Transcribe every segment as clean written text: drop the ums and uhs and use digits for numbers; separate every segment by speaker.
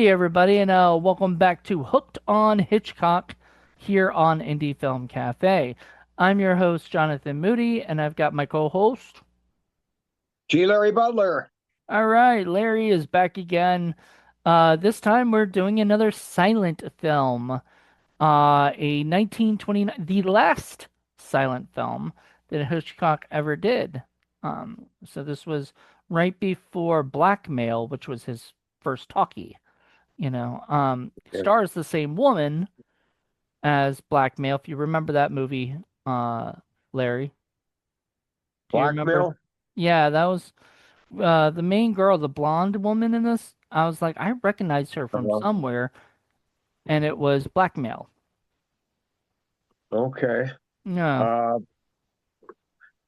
Speaker 1: Hey everybody, and welcome back to Hooked on Hitchcock here on Indie Film Cafe. I'm your host, Jonathan Moody, and I've got my co-host.
Speaker 2: G. Larry Butler.
Speaker 1: All right, Larry is back again. This time we're doing another silent film, a 1929, the last silent film that Hitchcock ever did. So this was right before Blackmail, which was his first talkie. Stars the same woman as Blackmail. If you remember that movie, uh, Larry, do you remember?
Speaker 2: Blackmail?
Speaker 1: Yeah, that was the main girl, the blonde woman in this. I was like, I recognized her from
Speaker 2: Uh,
Speaker 1: somewhere, and it was Blackmail.
Speaker 2: okay.
Speaker 1: Yeah,
Speaker 2: Uh,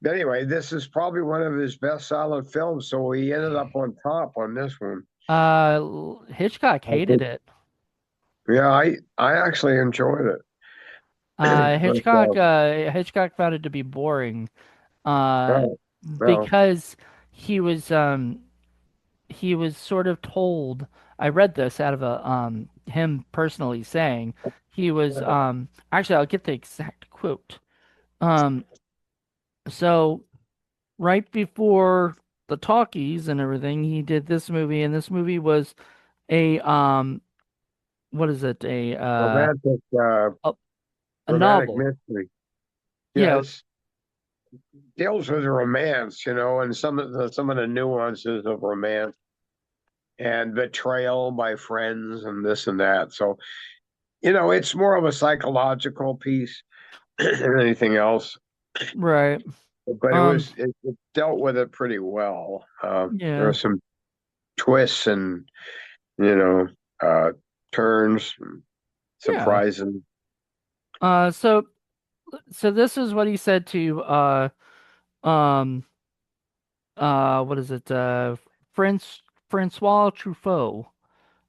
Speaker 2: anyway, this is probably one of his best silent films, so he ended up on top on this one.
Speaker 1: Hitchcock
Speaker 2: I
Speaker 1: hated
Speaker 2: think,
Speaker 1: it.
Speaker 2: yeah, I actually enjoyed it. But,
Speaker 1: Hitchcock found it to be boring. Uh,
Speaker 2: oh, well,
Speaker 1: because he was he was sort of told. I read this out of a him personally saying he was actually I'll get the exact quote. Um so right before the talkies and everything, he did this movie, and this movie was a what is it?
Speaker 2: romantic,
Speaker 1: A, a
Speaker 2: romantic
Speaker 1: novel.
Speaker 2: mystery. Yeah,
Speaker 1: Yeah,
Speaker 2: it deals with romance, and some of the nuances of romance and betrayal by friends and this and that. So, it's more of a psychological piece than anything else.
Speaker 1: right.
Speaker 2: But
Speaker 1: Um
Speaker 2: it dealt with it pretty well. There
Speaker 1: yeah.
Speaker 2: are some twists and you know uh, turns, and
Speaker 1: Yeah.
Speaker 2: surprising.
Speaker 1: Uh so so this is what he said to um what is it? Francois Truffaut,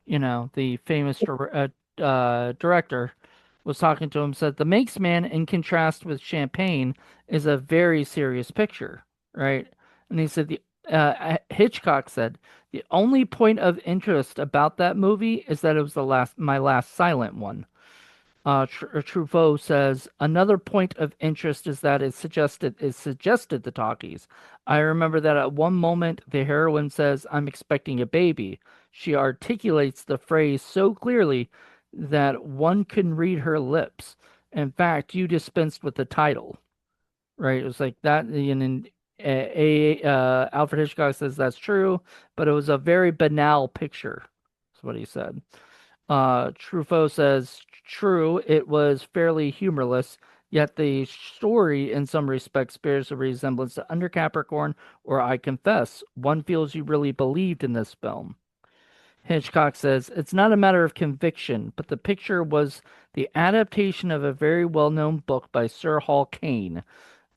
Speaker 1: the famous director, was talking to him, said the Manxman, in contrast with Champagne, is a very serious picture, right? And he said the Hitchcock said the only point of interest about that movie is that it was my last silent one. Truffaut says another point of interest is that it suggested the talkies. I remember that at one moment the heroine says, "I'm expecting a baby." She articulates the phrase so clearly that one can read her lips. In fact, you dispensed with the title, right? It was like that, and Alfred Hitchcock says that's true, but it was a very banal picture. That's what he said. Truffaut says, true, it was fairly humorless, yet the story in some respects bears a resemblance to Under Capricorn or I Confess. One feels you really believed in this film. Hitchcock says, it's not a matter of conviction, but the picture was the adaptation of a very well known book by Sir Hall Caine.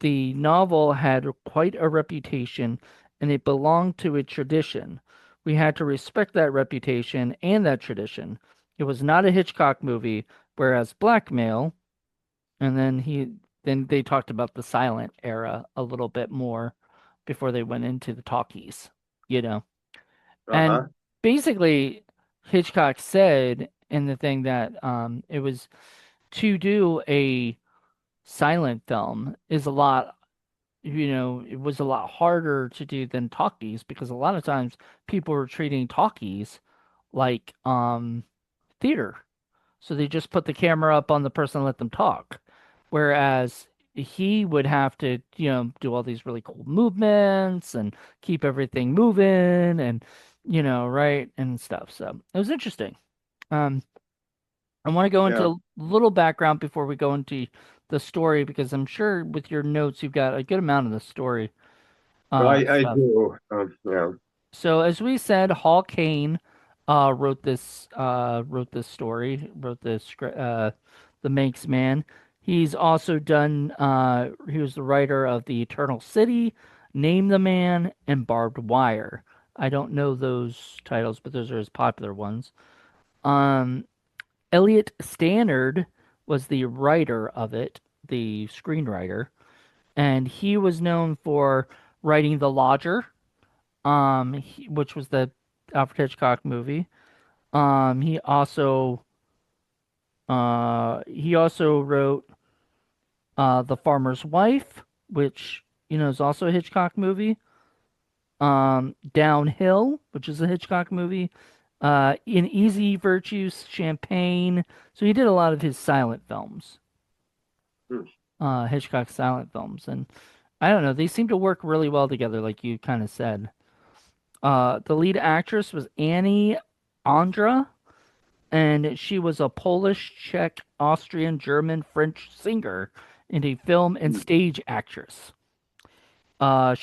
Speaker 1: The novel had quite a reputation, and it belonged to a tradition. We had to respect that reputation and that tradition. It was not a Hitchcock movie, whereas Blackmail, and then they talked about the silent era a little bit more before they went into the talkies, you know. And
Speaker 2: Uh-huh.
Speaker 1: basically Hitchcock said in the thing that it was to do a silent film is a lot, it was a lot harder to do than talkies because a lot of times people were treating talkies like theater. So they just put the camera up on the person and let them talk. Whereas he would have to, do all these really cool movements and keep everything moving and, right, and stuff. So it was interesting. Um, I want to go into
Speaker 2: Yeah.
Speaker 1: a little background before we go into the story because I'm sure with your notes you've got a good amount of the story
Speaker 2: Well, I
Speaker 1: stuff.
Speaker 2: do. Yeah.
Speaker 1: So as we said, Hall Caine wrote this story, wrote this script, The Manxman. He's also done he was the writer of The Eternal City, Name the Man, and Barbed Wire. I don't know those titles, but those are his popular ones. Um Elliot Stannard was the writer of it, the screenwriter, and he was known for writing The Lodger, which was the Alfred Hitchcock movie. He also wrote The Farmer's Wife, which is also a Hitchcock movie. Downhill, which is a Hitchcock movie. In Easy Virtues, Champagne. So he did a lot of his silent films,
Speaker 2: Hmm.
Speaker 1: Hitchcock silent films, and I don't know, they seem to work really well together, like you kind of said. The lead actress was Annie Andra, and she was a Polish, Czech, Austrian, German, French singer and a film and
Speaker 2: Hmm.
Speaker 1: stage actress. As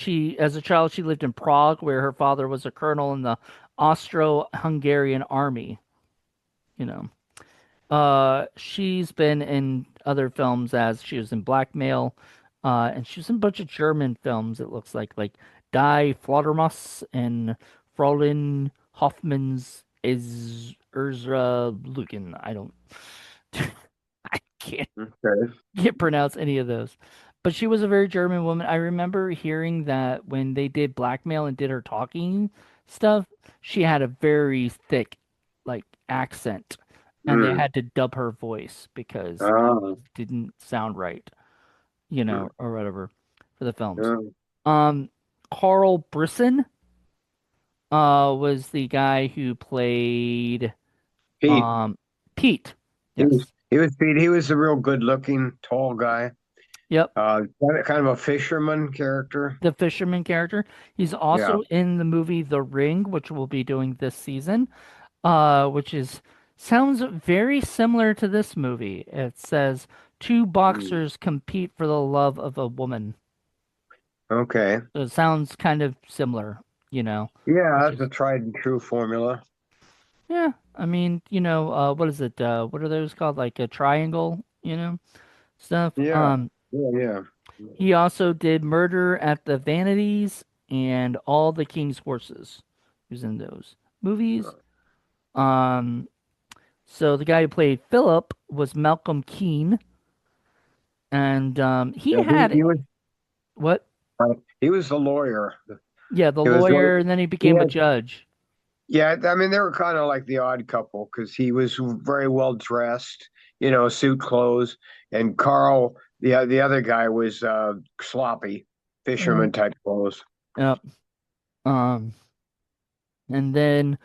Speaker 1: a child, she lived in Prague, where her father was a colonel in the Austro-Hungarian army. You know, she's been in other films as she was in Blackmail, and she was in a bunch of German films. It looks like Die Fledermaus and Fräulein Hoffmann's is Ursula Lukin. I don't, I can't
Speaker 2: Okay.
Speaker 1: can't pronounce any of those. But she was a very German woman. I remember hearing that when they did Blackmail and did her talking stuff, she had a very thick, like, accent, and they
Speaker 2: Hmm.
Speaker 1: had to dub her voice because it
Speaker 2: Ah.
Speaker 1: didn't sound right,
Speaker 2: Hmm.
Speaker 1: or whatever for the films.
Speaker 2: Yeah.
Speaker 1: Um, Carl Brisson, was the guy who played,
Speaker 2: Pete.
Speaker 1: um, Pete.
Speaker 2: He was
Speaker 1: Yes.
Speaker 2: he was Pete. He was a real good looking, tall guy.
Speaker 1: Yep.
Speaker 2: Kind of a fisherman character.
Speaker 1: The fisherman character. He's
Speaker 2: Yeah.
Speaker 1: also in the movie The Ring, which we'll be doing this season, which is sounds very similar to this movie. It says two
Speaker 2: Hmm.
Speaker 1: boxers compete for the love of a woman.
Speaker 2: Okay.
Speaker 1: So it sounds kind of similar, you know,
Speaker 2: Yeah,
Speaker 1: which
Speaker 2: that's a
Speaker 1: is
Speaker 2: tried and true formula.
Speaker 1: yeah. I mean, what is it? What are those called? Like a triangle, stuff.
Speaker 2: Yeah. Yeah.
Speaker 1: He also did Murder at the Vanities and All the King's Horses. He was in those movies. Um, so the guy who played Philip was Malcolm Keane, and he
Speaker 2: Yeah.
Speaker 1: had what?
Speaker 2: He was the lawyer.
Speaker 1: Yeah, the
Speaker 2: He was
Speaker 1: lawyer, and then he
Speaker 2: he
Speaker 1: became a
Speaker 2: had
Speaker 1: judge.
Speaker 2: yeah. I mean, they were kind of like the odd couple because he was very well dressed, suit clothes, and Carl, the other guy, was sloppy
Speaker 1: Uh,
Speaker 2: fisherman type clothes.
Speaker 1: yep. Um, and then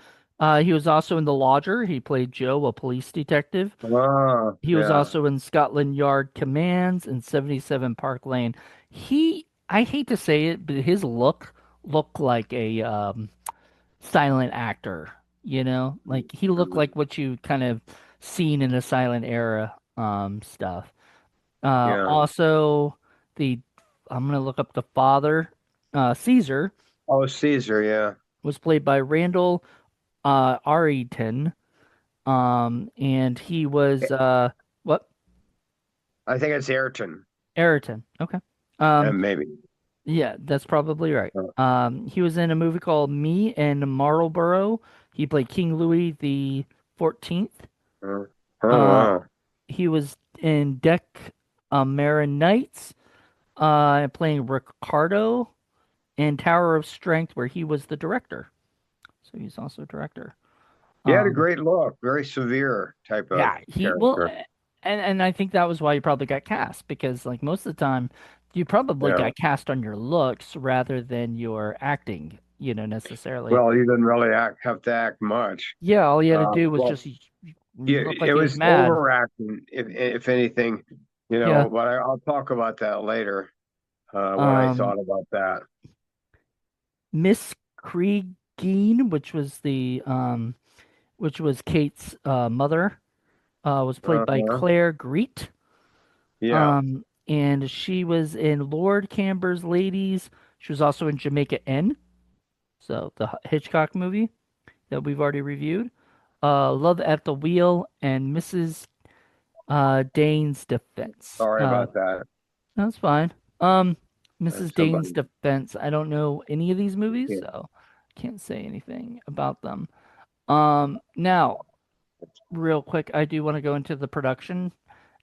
Speaker 1: he was also in The Lodger. He played Joe, a police detective.
Speaker 2: Ah,
Speaker 1: He was
Speaker 2: yeah,
Speaker 1: also in Scotland Yard Commands and 77 Park Lane. I hate to say it, but his look looked like a silent actor, Like he looked
Speaker 2: Mhm.
Speaker 1: like what you kind of seen in the silent era stuff.
Speaker 2: Yeah.
Speaker 1: Also the I'm gonna look up the father, Caesar,
Speaker 2: Oh, Caesar, yeah.
Speaker 1: was played by Randall Arrington. And he was what?
Speaker 2: I think it's Ayrton,
Speaker 1: Ayrton. Okay. Um,
Speaker 2: maybe.
Speaker 1: yeah, that's probably right.
Speaker 2: Uh,
Speaker 1: He was in a movie called Me and Marlborough. He played King Louis the 14th.
Speaker 2: uh, oh,
Speaker 1: Uh,
Speaker 2: wow.
Speaker 1: he was in Deck Marin Knights, playing Ricardo, and Tower of Strength, where he was the director. So he's also a director.
Speaker 2: He had a
Speaker 1: Um,
Speaker 2: great look, very severe type of
Speaker 1: yeah, he well,
Speaker 2: character.
Speaker 1: and I think that was why he probably got cast because like most of the time, you probably
Speaker 2: Yeah.
Speaker 1: got cast on your looks rather than your acting, necessarily.
Speaker 2: Well, he didn't really have to act much.
Speaker 1: Yeah, all he had to do was
Speaker 2: Well,
Speaker 1: just he
Speaker 2: yeah,
Speaker 1: look like
Speaker 2: it
Speaker 1: he was
Speaker 2: was
Speaker 1: mad.
Speaker 2: overacting, if anything,
Speaker 1: Yeah.
Speaker 2: but I'll talk about that later, what I
Speaker 1: Um,
Speaker 2: thought about that.
Speaker 1: Miss Creegeen, which was Kate's mother, was played by
Speaker 2: Uh-huh.
Speaker 1: Claire Greet.
Speaker 2: Yeah.
Speaker 1: And she was in Lord Camber's Ladies. She was also in Jamaica Inn, so the Hitchcock movie that we've already reviewed. Love at the Wheel and Mrs. Dane's Defense.
Speaker 2: Sorry about that.
Speaker 1: That's fine. Um, Mrs. Dane's
Speaker 2: Somebody.
Speaker 1: Defense. I don't know any of these movies,
Speaker 2: Yeah.
Speaker 1: so can't say anything about them. Now, real quick, I do want to go into the production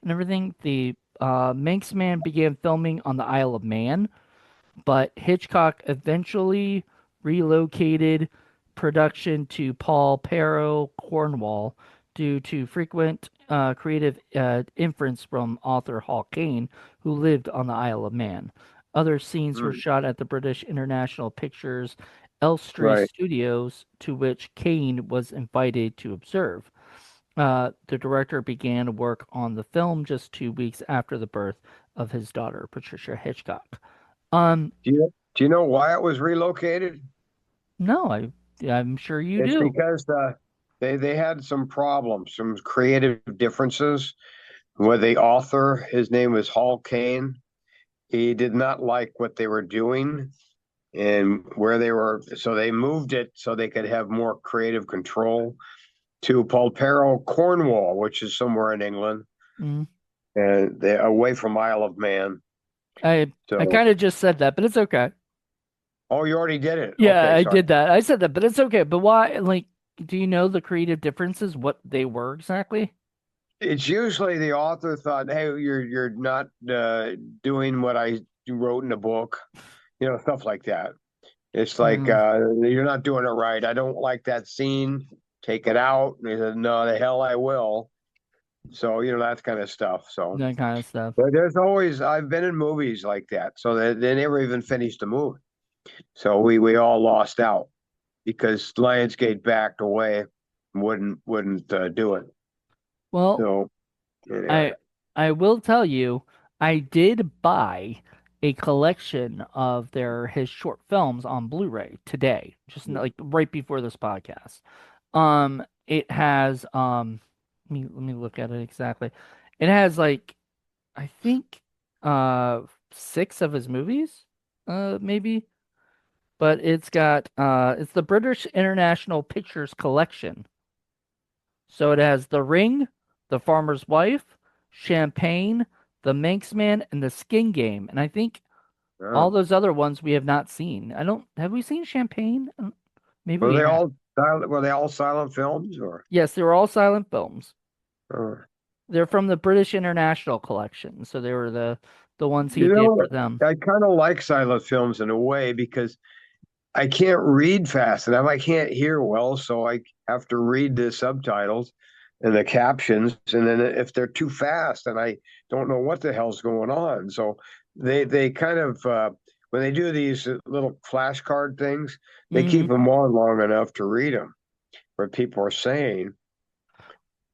Speaker 1: and everything. The Manxman began filming on the Isle of Man, but Hitchcock eventually relocated production to Paul Perro, Cornwall, due to frequent creative inference from author Hall Caine, who lived on the Isle of Man. Other scenes were
Speaker 2: Mm,
Speaker 1: shot at the British International Pictures Elstree
Speaker 2: right.
Speaker 1: Studios, to which Caine was invited to observe. The director began work on the film just 2 weeks after the birth of his daughter, Patricia Hitchcock. Um,
Speaker 2: Do you know why it was relocated?
Speaker 1: no, I'm sure you
Speaker 2: It's
Speaker 1: do.
Speaker 2: because they had some problems, some creative differences with the author. His name was Hall Caine. He did not like what they were doing and where they were, so they moved it so they could have more creative control to Polperro, Cornwall, which is somewhere in England,
Speaker 1: Mm.
Speaker 2: and they away from Isle of Man.
Speaker 1: I
Speaker 2: So,
Speaker 1: kind of just said that, but it's okay.
Speaker 2: oh, you already did it.
Speaker 1: Yeah,
Speaker 2: Okay,
Speaker 1: I
Speaker 2: sorry.
Speaker 1: did that. I said that, but it's okay. But why? Like, do you know the creative differences? What they were exactly?
Speaker 2: It's usually the author thought, "Hey, you're not doing what I wrote in the book," stuff like that. It's like
Speaker 1: Mm,
Speaker 2: you're not doing it right. I don't like that scene. Take it out. And he said, "No, the hell I will." So that kind of stuff. So
Speaker 1: that kind of stuff.
Speaker 2: but there's always I've been in movies like that. So they never even finished the movie. So we all lost out because Lionsgate backed away, wouldn't do it.
Speaker 1: Well,
Speaker 2: So anyway,
Speaker 1: I I will tell you, I did buy a collection of his short films on Blu-ray today, just like right before this podcast. It has let me look at it exactly. It has like I think uh six of his movies, maybe, but it's the British International Pictures Collection. So it has The Ring, The Farmer's Wife, Champagne, The Manxman, and The Skin Game. And I think all
Speaker 2: oh.
Speaker 1: those other ones we have not seen. I don't have we seen Champagne? Maybe
Speaker 2: Were
Speaker 1: we
Speaker 2: they
Speaker 1: have.
Speaker 2: all silent? Were they all silent films or?
Speaker 1: Yes, they were all silent films.
Speaker 2: uh,
Speaker 1: They're from the British International Collection, so they were the ones he
Speaker 2: you
Speaker 1: did
Speaker 2: know,
Speaker 1: for them.
Speaker 2: I kind of like silent films in a way because I can't read fast enough. I can't hear well, so I have to read the subtitles and the captions. And then if they're too fast, and I don't know what the hell's going on, so they kind of when they do these little flashcard things, they
Speaker 1: Hmm.
Speaker 2: keep them on long enough to read them. What people are saying.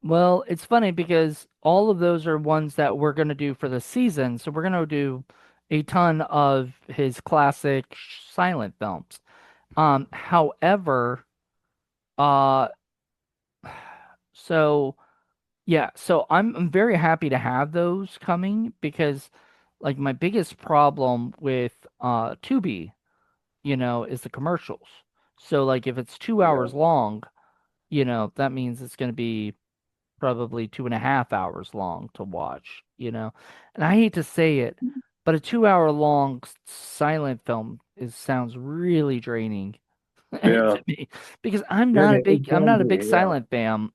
Speaker 1: Well, it's funny because all of those are ones that we're going to do for the season. So we're going to do a ton of his classic silent films. However, uh, so yeah, so I'm very happy to have those coming because like my biggest problem with Tubi, is the commercials. So like if it's 2 hours
Speaker 2: Yeah,
Speaker 1: long, that means it's going to be probably 2.5 hours long to watch. And I hate to say it, but a 2 hour long silent film sounds really draining
Speaker 2: yeah,
Speaker 1: to me because I'm
Speaker 2: it,
Speaker 1: not a
Speaker 2: it
Speaker 1: big I'm
Speaker 2: can
Speaker 1: not a
Speaker 2: be.
Speaker 1: big
Speaker 2: Yeah,
Speaker 1: silent fan.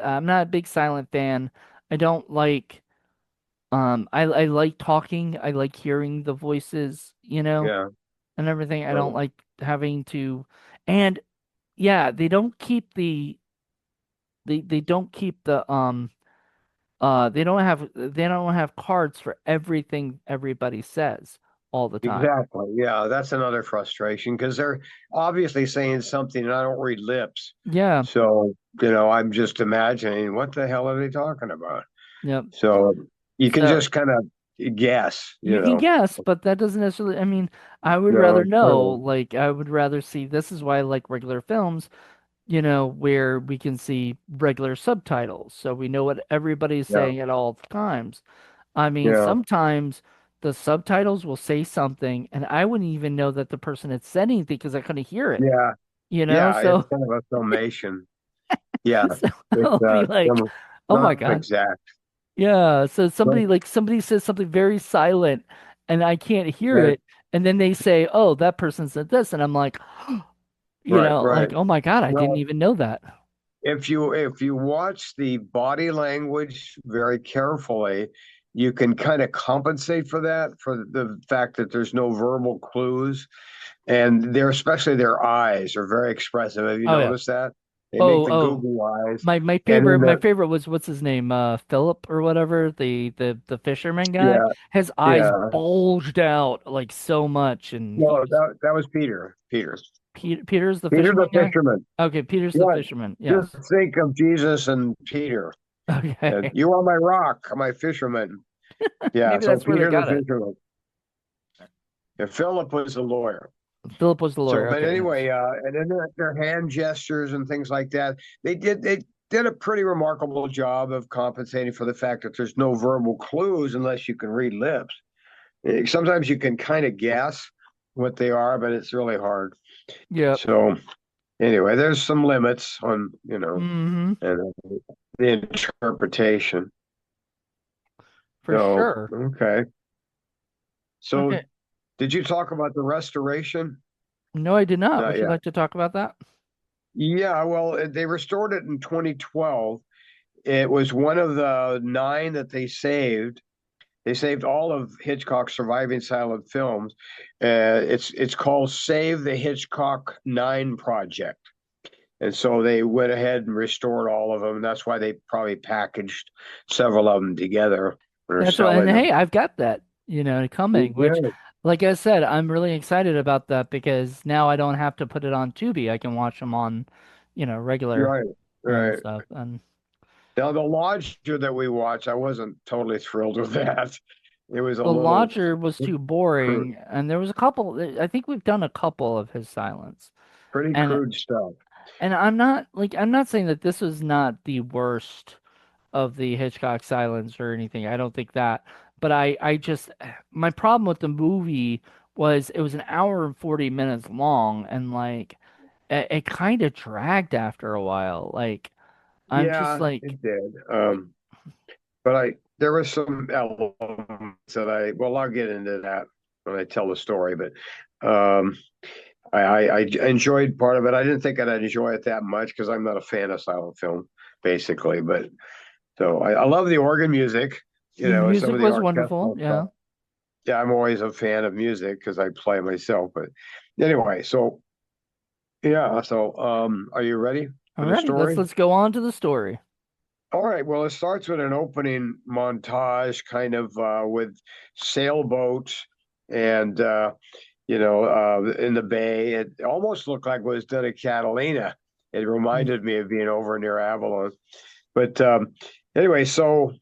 Speaker 1: I'm not a big silent fan. I don't like I like talking. I like hearing the voices,
Speaker 2: yeah,
Speaker 1: and everything. I don't
Speaker 2: right.
Speaker 1: like having to and yeah, they don't keep they don't have cards for everything everybody says all the time.
Speaker 2: Exactly. Yeah, that's another frustration because they're obviously saying something and I don't read lips.
Speaker 1: Yeah.
Speaker 2: So, I'm just imagining what the hell are they talking about?
Speaker 1: Yep.
Speaker 2: So you can
Speaker 1: So
Speaker 2: just kind of guess,
Speaker 1: you can guess, but that doesn't necessarily, I mean, I would
Speaker 2: No,
Speaker 1: rather
Speaker 2: it's
Speaker 1: know,
Speaker 2: true.
Speaker 1: like I would rather see this is why I like regular films, where we can see regular subtitles so we know what everybody's
Speaker 2: Yeah,
Speaker 1: saying at all times. I mean,
Speaker 2: yeah,
Speaker 1: sometimes the subtitles will say something and I wouldn't even know that the person had said anything because I couldn't hear it,
Speaker 2: yeah, It's
Speaker 1: so
Speaker 2: kind of a summation. Yeah,
Speaker 1: so
Speaker 2: it's
Speaker 1: I'll be like, oh my
Speaker 2: not
Speaker 1: God.
Speaker 2: exact.
Speaker 1: Yeah. So
Speaker 2: Right,
Speaker 1: somebody says something very silent and I can't hear
Speaker 2: right,
Speaker 1: it. And then they say, oh, that person said this. And I'm like,
Speaker 2: right.
Speaker 1: like, oh my God, I didn't
Speaker 2: Well,
Speaker 1: even know that.
Speaker 2: if you watch the body language very carefully, you can kind of compensate for that, for the fact that there's no verbal clues. and they're especially their eyes are very expressive. Have you
Speaker 1: Oh yeah.
Speaker 2: noticed that? They make
Speaker 1: Oh,
Speaker 2: the
Speaker 1: oh.
Speaker 2: googly eyes,
Speaker 1: My
Speaker 2: and
Speaker 1: favorite
Speaker 2: then
Speaker 1: my favorite was what's his name? Philip or whatever, the fisherman guy.
Speaker 2: yeah,
Speaker 1: His eyes
Speaker 2: yeah.
Speaker 1: bulged out like so much, and he
Speaker 2: No,
Speaker 1: was
Speaker 2: that was Peter. Peter.
Speaker 1: Peter's the
Speaker 2: Peter
Speaker 1: fisherman
Speaker 2: the
Speaker 1: guy.
Speaker 2: fisherman.
Speaker 1: Okay, Peter's the
Speaker 2: Yeah,
Speaker 1: fisherman. Yes.
Speaker 2: just think of Jesus and Peter. And
Speaker 1: Okay.
Speaker 2: you are my rock, my fisherman. Yeah,
Speaker 1: Maybe
Speaker 2: so
Speaker 1: that's where they
Speaker 2: Peter the
Speaker 1: got it.
Speaker 2: fisherman. And Philip was the lawyer.
Speaker 1: Philip was the
Speaker 2: So,
Speaker 1: lawyer.
Speaker 2: but
Speaker 1: Okay, yes.
Speaker 2: anyway, and then their hand gestures and things like that. They did a pretty remarkable job of compensating for the fact that there's no verbal clues unless you can read lips. Sometimes you can kind of guess what they are, but it's really hard.
Speaker 1: Yep.
Speaker 2: So anyway, there's some limits on,
Speaker 1: Mm-hmm.
Speaker 2: and the interpretation.
Speaker 1: For
Speaker 2: So,
Speaker 1: sure.
Speaker 2: okay. So
Speaker 1: Okay.
Speaker 2: did you talk about the restoration?
Speaker 1: No, I did not.
Speaker 2: Not
Speaker 1: Would you
Speaker 2: yet.
Speaker 1: like to talk about that?
Speaker 2: Yeah, well, they restored it in 2012. It was one of the nine that they saved. They saved all of Hitchcock's surviving silent films. It's called Save the Hitchcock Nine Project. And so they went ahead and restored all of them. That's why they probably packaged several of them together and are
Speaker 1: That's what, and
Speaker 2: selling
Speaker 1: hey,
Speaker 2: them.
Speaker 1: I've got that, coming, which,
Speaker 2: Good.
Speaker 1: like I said, I'm really excited about that because now I don't have to put it on Tubi. I can watch them on, regular
Speaker 2: Right.
Speaker 1: and
Speaker 2: Right.
Speaker 1: stuff. And
Speaker 2: Now the lodger that we watched, I wasn't totally thrilled with that. It was a
Speaker 1: The
Speaker 2: little
Speaker 1: Lodger was too
Speaker 2: crude,
Speaker 1: boring, and there was a couple. I think we've done a couple of his silence,
Speaker 2: pretty
Speaker 1: and
Speaker 2: crude stuff.
Speaker 1: I'm not saying that this was not the worst of the Hitchcock silence or anything. I don't think that. But I just, my problem with the movie was it was an hour and 40 minutes long, and like, it kind of dragged after a while. Like, I'm just
Speaker 2: Yeah,
Speaker 1: like,
Speaker 2: it did.
Speaker 1: like,
Speaker 2: But there were some elements that well, I'll get into that when I tell the story. But um, I enjoyed part of it. I didn't think I'd enjoy it that much because I'm not a fan of silent film, basically. But so I love the organ music, and some
Speaker 1: music
Speaker 2: of the
Speaker 1: was wonderful.
Speaker 2: orchestral stuff.
Speaker 1: Yeah.
Speaker 2: Yeah, I'm always a fan of music because I play myself. But anyway, so yeah, so are you ready for
Speaker 1: All
Speaker 2: the
Speaker 1: righty,
Speaker 2: story?
Speaker 1: let's go on to the story.
Speaker 2: All right. Well, it starts with an opening montage, kind of with sailboats and in the bay. It almost looked like it was done at Catalina. It
Speaker 1: Mm,
Speaker 2: reminded me of being over near Avalon. But anyway, so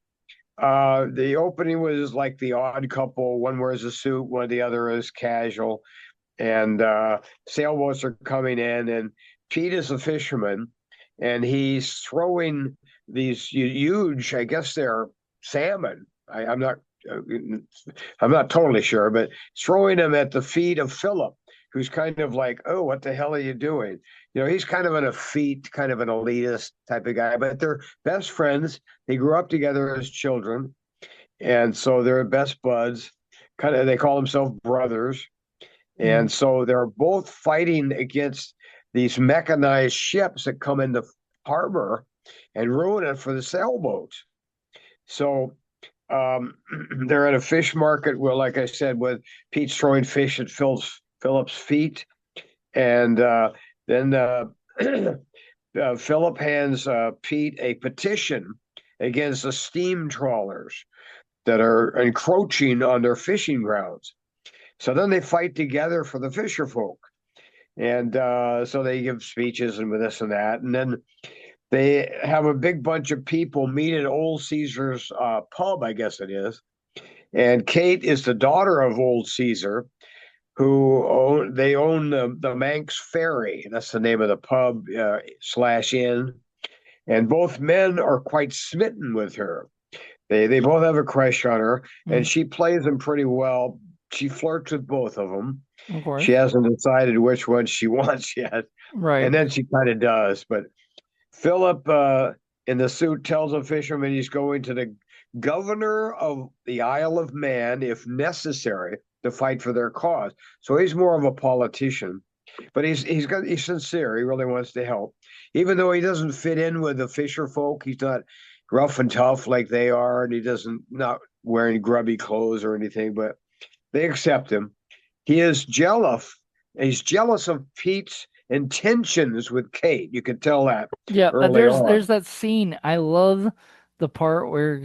Speaker 2: the opening was like the odd couple. One wears a suit, one the other is casual, and sailboats are coming in, and Pete is a fisherman, and he's throwing these huge, I guess they're salmon. Uh, I'm not totally sure, but throwing them at the feet of Philip, who's kind of like, oh, what the hell are you doing? He's kind of an effete, kind of an elitist type of guy, but they're best friends. They grew up together as children, and so they're best buds. Kind of, they call themselves brothers,
Speaker 1: mm,
Speaker 2: and so they're both fighting against these mechanized ships that come into harbor and ruin it for the sailboats. So they're at a fish market where, like I said, with Pete's throwing fish at Philip's feet. And then Philip hands Pete a petition against the steam trawlers that are encroaching on their fishing grounds. So then they fight together for the fisher folk. And so they give speeches and with this and that. And then they have a big bunch of people meet at Old Caesar's pub, I guess it is. And Kate is the daughter of Old Caesar, they own the Manx Ferry. That's the name of the pub slash inn. And both men are quite smitten with her. They both have a crush on her, and
Speaker 1: mm,
Speaker 2: she plays them pretty well. She flirts with both of them.
Speaker 1: of
Speaker 2: She
Speaker 1: course.
Speaker 2: hasn't decided which one she wants yet,
Speaker 1: Right.
Speaker 2: and then she kind of does. But Philip in the suit tells a fisherman he's going to the governor of the Isle of Man if necessary to fight for their cause. So he's more of a politician, but he's sincere. He really wants to help, even though he doesn't fit in with the fisher folk. He's not rough and tough like they are, and he doesn't not wearing grubby clothes or anything. But they accept him. He is jealous He's jealous of Pete's intentions with Kate. You could tell that
Speaker 1: Yeah,
Speaker 2: early
Speaker 1: there's
Speaker 2: on.
Speaker 1: that scene. I love the part where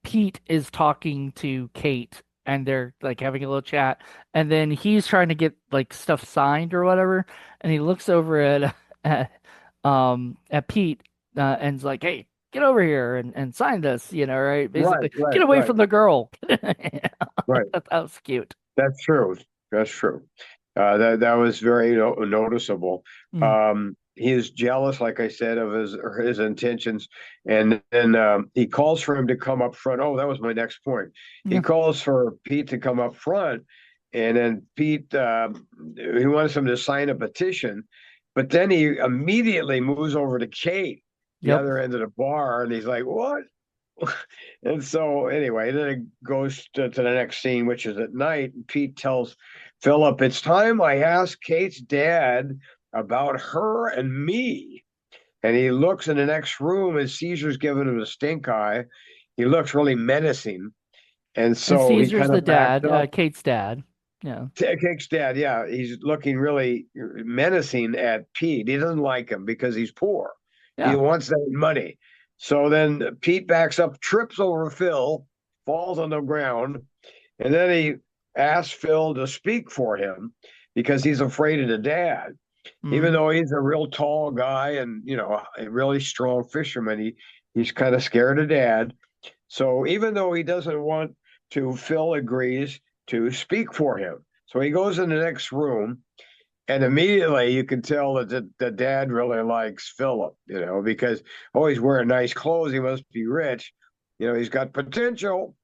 Speaker 1: Pete is talking to Kate and they're like having a little chat and then he's trying to get like stuff signed or whatever and he looks over at at Pete and's like, "Hey, get over here and sign this," right?
Speaker 2: Right,
Speaker 1: Basically, get
Speaker 2: right,
Speaker 1: away
Speaker 2: right,
Speaker 1: from the girl.
Speaker 2: right.
Speaker 1: That was cute.
Speaker 2: That's true. That's true. That was very noticeable.
Speaker 1: Mm,
Speaker 2: He is jealous, like I said, of his intentions, and then he calls for him to come up front. Oh, that was my next point. He
Speaker 1: yeah.
Speaker 2: calls for Pete to come up front, and then Pete he wants him to sign a petition, but then he immediately moves over to Kate, the
Speaker 1: Yep.
Speaker 2: other end of the bar, and he's like, "What?" And so anyway, then it goes to the next scene, which is at night. Pete tells Philip, "It's time I ask Kate's dad about her and me." And he looks in the next room and Caesar's giving him a stink eye. He looks really menacing. And
Speaker 1: And
Speaker 2: so he
Speaker 1: Caesar's
Speaker 2: kind
Speaker 1: the
Speaker 2: of backs
Speaker 1: dad,
Speaker 2: up.
Speaker 1: Kate's dad. Yeah.
Speaker 2: Kate's dad, yeah, he's looking really menacing at Pete. He doesn't like him because he's poor. He
Speaker 1: Yeah.
Speaker 2: wants that money. So then Pete backs up, trips over Phil, falls on the ground, and then he asks Phil to speak for him because he's afraid of the dad. Even
Speaker 1: Hmm.
Speaker 2: though he's a real tall guy and a really strong fisherman, he's kind of scared of dad. So even though he doesn't want to, Phil agrees to speak for him. So he goes in the next room, and immediately you can tell that the dad really likes Philip, because he's wearing nice clothes. He must be rich. He's got potential.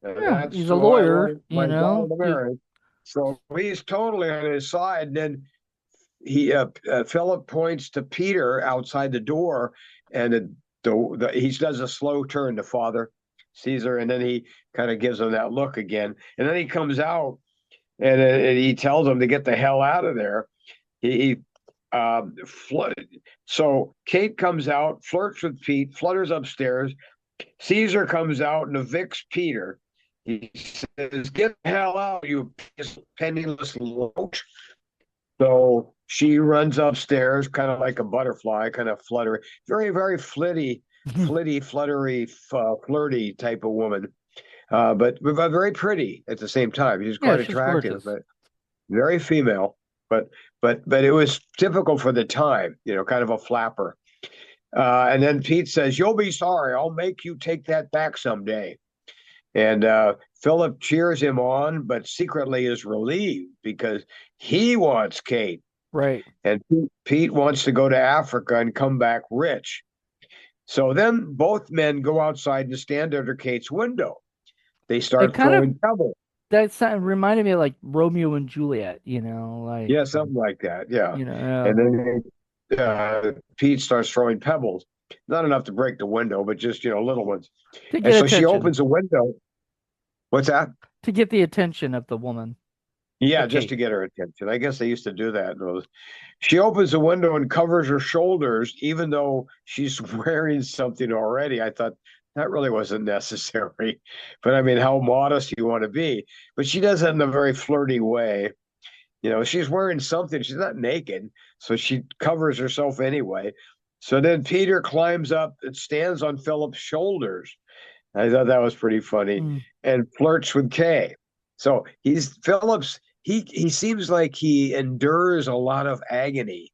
Speaker 2: And
Speaker 1: Yeah,
Speaker 2: that's
Speaker 1: he's a
Speaker 2: why I
Speaker 1: lawyer,
Speaker 2: want my daughter to
Speaker 1: He,
Speaker 2: marry. So he's totally on his side. And then Philip points to Peter outside the door, and he does a slow turn to Father Caesar, and then he kind of gives him that look again, and then he comes out and he tells him to get the hell out of there. He fl- so Kate comes out, flirts with Pete, flutters upstairs. Caesar comes out and evicts Peter. He says, "Get the hell out, you penniless loach." So she runs upstairs, kind of like a butterfly, kind of fluttery, very, very fluttery, flirty type of woman, but very pretty at the same time. She's
Speaker 1: yeah,
Speaker 2: quite
Speaker 1: she's
Speaker 2: attractive,
Speaker 1: gorgeous.
Speaker 2: but very female. But but it was typical for the time, kind of a flapper. And then Pete says, "You'll be sorry. I'll make you take that back someday." And Philip cheers him on, but secretly is relieved because he wants Kate.
Speaker 1: Right.
Speaker 2: And Pete wants to go to Africa and come back rich. So then both men go outside and stand under Kate's window. They
Speaker 1: It
Speaker 2: start
Speaker 1: kind of
Speaker 2: throwing pebbles.
Speaker 1: reminded me of like Romeo and Juliet,
Speaker 2: Yeah, something like that. Yeah.
Speaker 1: yeah,
Speaker 2: And then Pete starts throwing pebbles. Not enough to break the window, but just, little ones.
Speaker 1: to
Speaker 2: And
Speaker 1: get
Speaker 2: so she
Speaker 1: attention,
Speaker 2: opens a window. What's that?
Speaker 1: to get the attention of the woman,
Speaker 2: Yeah,
Speaker 1: of
Speaker 2: just
Speaker 1: Kate.
Speaker 2: to get her attention. I guess they used to do that in those. She opens the window and covers her shoulders, even though she's wearing something already. I thought that really wasn't necessary. But I mean, how modest you want to be. But she does it in a very flirty way. She's wearing something. She's not naked. So she covers herself anyway. So then Peter climbs up and stands on Philip's shoulders. I thought that was pretty funny,
Speaker 1: Mm.
Speaker 2: and flirts with Kay. So he's Phillips. He seems like he endures a lot of agony,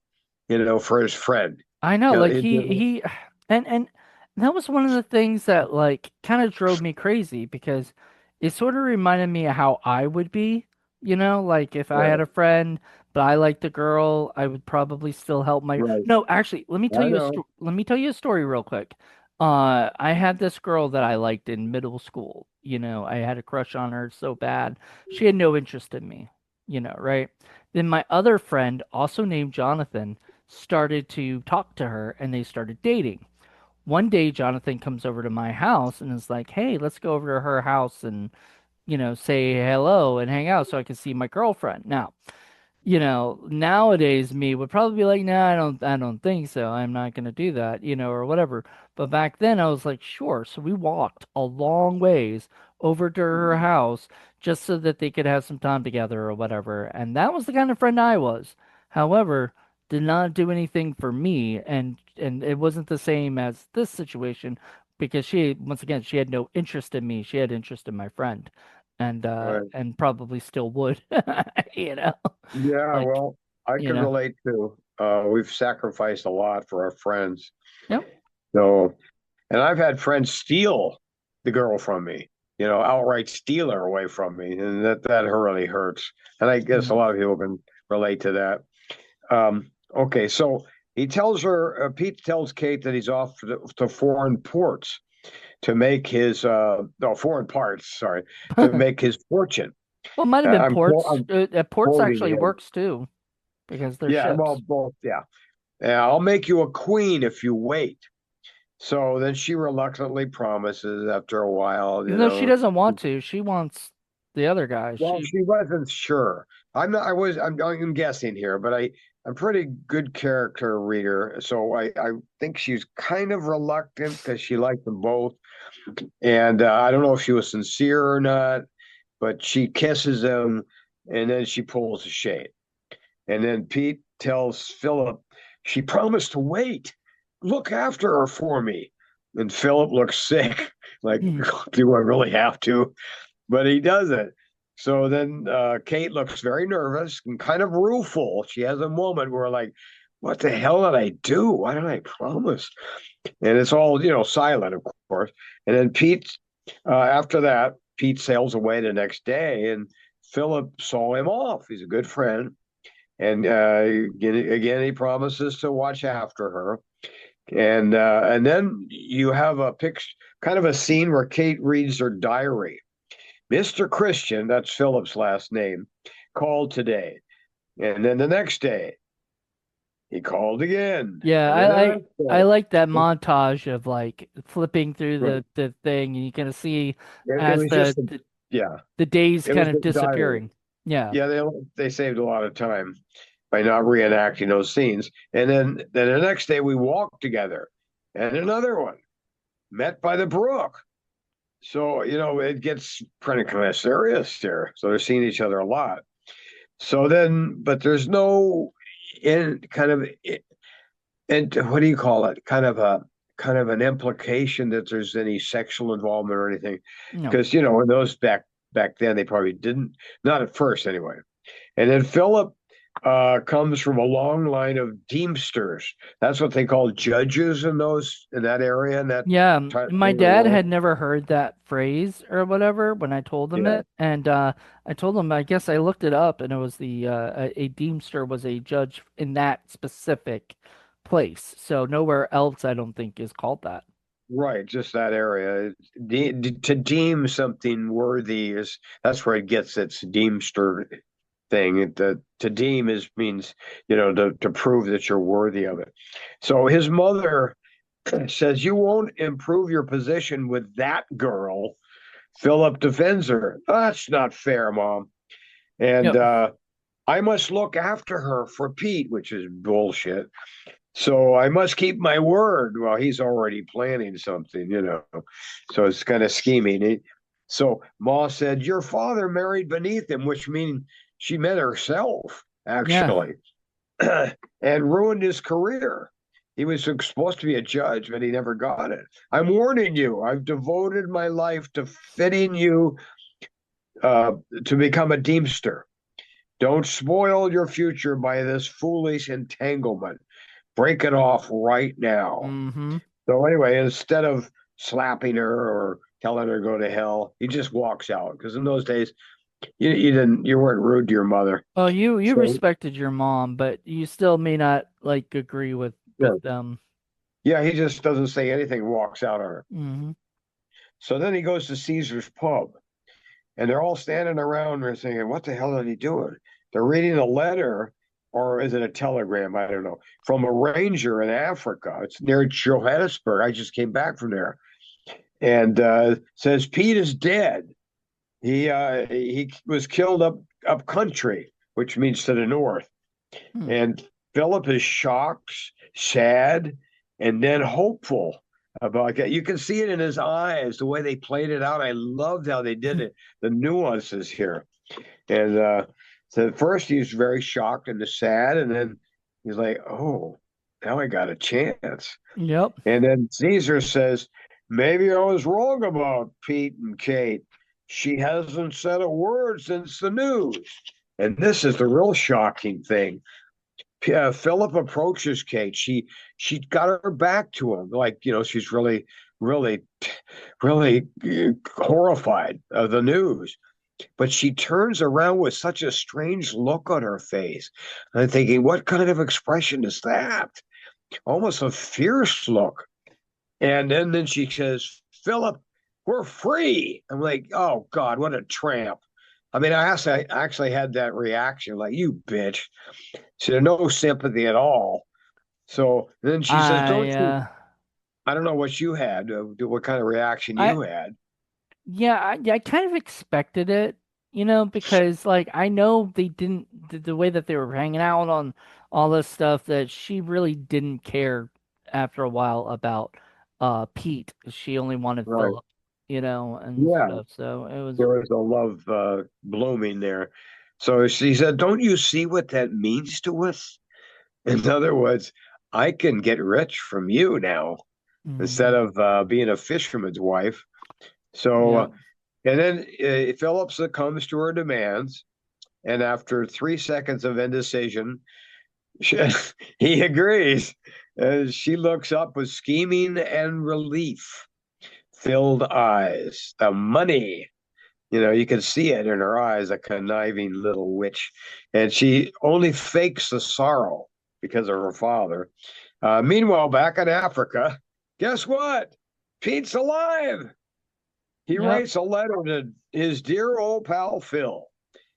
Speaker 2: for his friend.
Speaker 1: I know,
Speaker 2: You know,
Speaker 1: like
Speaker 2: it,
Speaker 1: he and that was one of the things that like kind of drove me crazy because it sort of reminded me of how I would be, like if I
Speaker 2: yeah,
Speaker 1: had a friend but I liked the girl, I would probably still help my
Speaker 2: right.
Speaker 1: No, actually, let me tell
Speaker 2: I
Speaker 1: you
Speaker 2: know.
Speaker 1: let me tell you a story real quick. I had this girl that I liked in middle school. I had a crush on her so bad. She had no interest in me, right? Then my other friend, also named Jonathan, started to talk to her and they started dating. One day, Jonathan comes over to my house and is like, "Hey, let's go over to her house and, say hello and hang out so I can see my girlfriend." Now, nowadays me would probably be like, nah, I don't think so. I'm not gonna do that, or whatever. But back then I was like, sure. So we walked a long ways over to her house just so that they could have some time together or whatever. And that was the kind of friend I was. However, did not do anything for me, and it wasn't the same as this situation because once again, she had no interest in me. She had interest in my friend. And
Speaker 2: Right.
Speaker 1: and probably still would, you know.
Speaker 2: Yeah,
Speaker 1: Like,
Speaker 2: well, I
Speaker 1: you
Speaker 2: can
Speaker 1: know.
Speaker 2: relate to. We've sacrificed a lot for our friends.
Speaker 1: Yep.
Speaker 2: So, and I've had friends steal the girl from me, outright steal her away from me, and that really hurts. And I guess a
Speaker 1: Mm.
Speaker 2: lot of people can relate to that. Okay, so Pete tells Kate that he's off to foreign ports to make his no foreign parts, sorry, to make his fortune.
Speaker 1: Well, it might have been
Speaker 2: I'm
Speaker 1: ports.
Speaker 2: I'm
Speaker 1: Ports
Speaker 2: quoting
Speaker 1: actually
Speaker 2: him.
Speaker 1: works too because they're
Speaker 2: Yeah, well,
Speaker 1: ships.
Speaker 2: both. Yeah, I'll make you a queen if you wait. So then she reluctantly promises after a while,
Speaker 1: Even though she doesn't want to, she wants the other guy.
Speaker 2: Well,
Speaker 1: She
Speaker 2: she wasn't sure. I'm not. I'm guessing here, but I'm pretty good character reader, so I think she's kind of reluctant because she liked them both, and I don't know if she was sincere or not, but she kisses him, and then she pulls a shade, and then Pete tells Philip she promised to wait, look after her for me, and Philip looks sick, like,
Speaker 1: Mm.
Speaker 2: do I really have to? But he doesn't. So then Kate looks very nervous and kind of rueful. She has a moment where, like, what the hell did I do? Why did I promise? And it's all, silent, of course. And then after that, Pete sails away the next day, and Philip saw him off. He's a good friend. And again, he promises to watch after her. And then you have a picture, kind of a scene where Kate reads her diary. Mr. Christian, that's Philip's last name, called today. And then the next day, he called again.
Speaker 1: Yeah,
Speaker 2: And then the next
Speaker 1: I like that
Speaker 2: day.
Speaker 1: montage of like flipping through
Speaker 2: Right.
Speaker 1: the thing, and you kind of see
Speaker 2: It
Speaker 1: as
Speaker 2: was just, yeah,
Speaker 1: the days
Speaker 2: it was
Speaker 1: kind of
Speaker 2: a diary.
Speaker 1: disappearing. Yeah.
Speaker 2: Yeah, they saved a lot of time by not reenacting those scenes. And then the next day, we walked together. And another one, met by the brook. So, it gets kind of serious there. So they're seeing each other a lot. So then, but there's no in kind of and what do you call it? Kind of an implication that there's any sexual involvement or anything,
Speaker 1: No.
Speaker 2: because in those back then they probably didn't, not at first anyway. And then Philip comes from a long line of deemsters. That's what they call judges in that area in that
Speaker 1: Yeah,
Speaker 2: time
Speaker 1: my
Speaker 2: of the
Speaker 1: dad
Speaker 2: world.
Speaker 1: had never heard that phrase or whatever when I told him
Speaker 2: Yeah,
Speaker 1: it, and I told him I guess I looked it up, and it was a deemster was a judge in that specific place, so nowhere else I don't think is called that.
Speaker 2: right. Just that area. To deem something worthy is that's where it gets its deemster thing. To deem is means to prove that you're worthy of it. So his mother says you won't improve your position with that girl. Philip defends her. That's not fair, Mom. And
Speaker 1: Yep.
Speaker 2: I must look after her for Pete, which is bullshit. So I must keep my word. Well, he's already planning something. So it's kind of scheming. So Ma said, your father married beneath him, which means she met herself,
Speaker 1: Yeah.
Speaker 2: actually, and ruined his career. He was supposed to be a judge, but he never got it. I'm warning you, I've devoted my life to fitting you uh, to become a deemster. Don't spoil your future by this foolish entanglement. Break it off right now.
Speaker 1: Mm-hmm.
Speaker 2: So anyway, instead of slapping her or telling her to go to hell, he just walks out because in those days you weren't rude to your mother.
Speaker 1: Well, you
Speaker 2: So
Speaker 1: respected your mom, but you still may not like agree with
Speaker 2: yeah,
Speaker 1: them.
Speaker 2: yeah, he just doesn't say anything, walks out on her.
Speaker 1: Mm-hmm.
Speaker 2: So then he goes to Caesar's pub, and they're all standing around and saying, "What the hell are he doing?" They're reading a letter, or is it a telegram? I don't know, from a ranger in Africa. It's near Johannesburg. I just came back from there, and says Pete is dead. He was killed up country. which means to the north.
Speaker 1: Hmm.
Speaker 2: And Philip is shocked, sad, and then hopeful about that. You can see it in his eyes, the way they played it out. I loved how they did it, the nuances here. And so at first he's very shocked and sad, and then he's like, "Oh, now I got a chance."
Speaker 1: Yep.
Speaker 2: And then Caesar says, "Maybe I was wrong about Pete and Kate. She hasn't said a word since the news." And this is the real shocking thing. Philip approaches Kate. She got her back to him, like she's really, really horrified of the news. But she turns around with such a strange look on her face. I'm thinking, what kind of expression is that? Almost a fierce look. And then she says, "Philip, we're free." I'm like, oh God, what a tramp. I mean, I actually had that reaction, like, you bitch. She had no sympathy at all. So then she says,
Speaker 1: I
Speaker 2: "Don't you?" I don't know what you had, what kind of reaction
Speaker 1: I
Speaker 2: you had.
Speaker 1: yeah, I kind of expected it, because like I know they didn't the way that they were hanging out on all this stuff that she really didn't care after a while about Pete. She only wanted
Speaker 2: Right.
Speaker 1: Philip, and
Speaker 2: Yeah,
Speaker 1: stuff. So it was
Speaker 2: there was a love blooming there. So she said, "Don't you see what that means to us?" In other words, I can get rich from you now instead
Speaker 1: mhm.
Speaker 2: of being a fisherman's wife. So,
Speaker 1: Yeah.
Speaker 2: and then Philip succumbs to her demands. And after 3 seconds of indecision, she, he agrees. She looks up with scheming and relief filled eyes. The money. You can see it in her eyes, a conniving little witch. And she only fakes the sorrow because of her father. Meanwhile, back in Africa, guess what? Pete's alive. He
Speaker 1: Yep.
Speaker 2: writes a letter to his dear old pal Phil.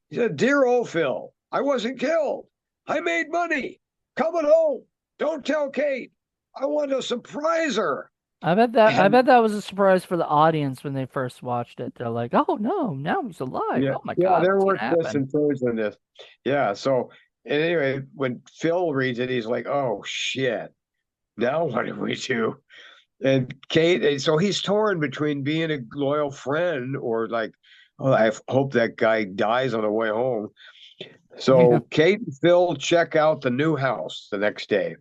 Speaker 2: He said, "Dear old Phil, I wasn't killed. I made money. Coming home. Don't tell Kate. I want to surprise her."
Speaker 1: I
Speaker 2: And
Speaker 1: bet that was a surprise for the audience when they first watched it. They're like, "Oh no, now he's alive.
Speaker 2: yeah,
Speaker 1: Oh my
Speaker 2: yeah,
Speaker 1: God,
Speaker 2: there
Speaker 1: what's
Speaker 2: were
Speaker 1: gonna
Speaker 2: twists
Speaker 1: happen?"
Speaker 2: and turns in this. Yeah, so and anyway, when Phil reads it, he's like, "Oh shit, now what do we do?" And Kate, and so he's torn between being a loyal friend or like, "Oh, I hope that guy dies on the way home."
Speaker 1: Yeah.
Speaker 2: So Kate and Phil check out the new house the next day.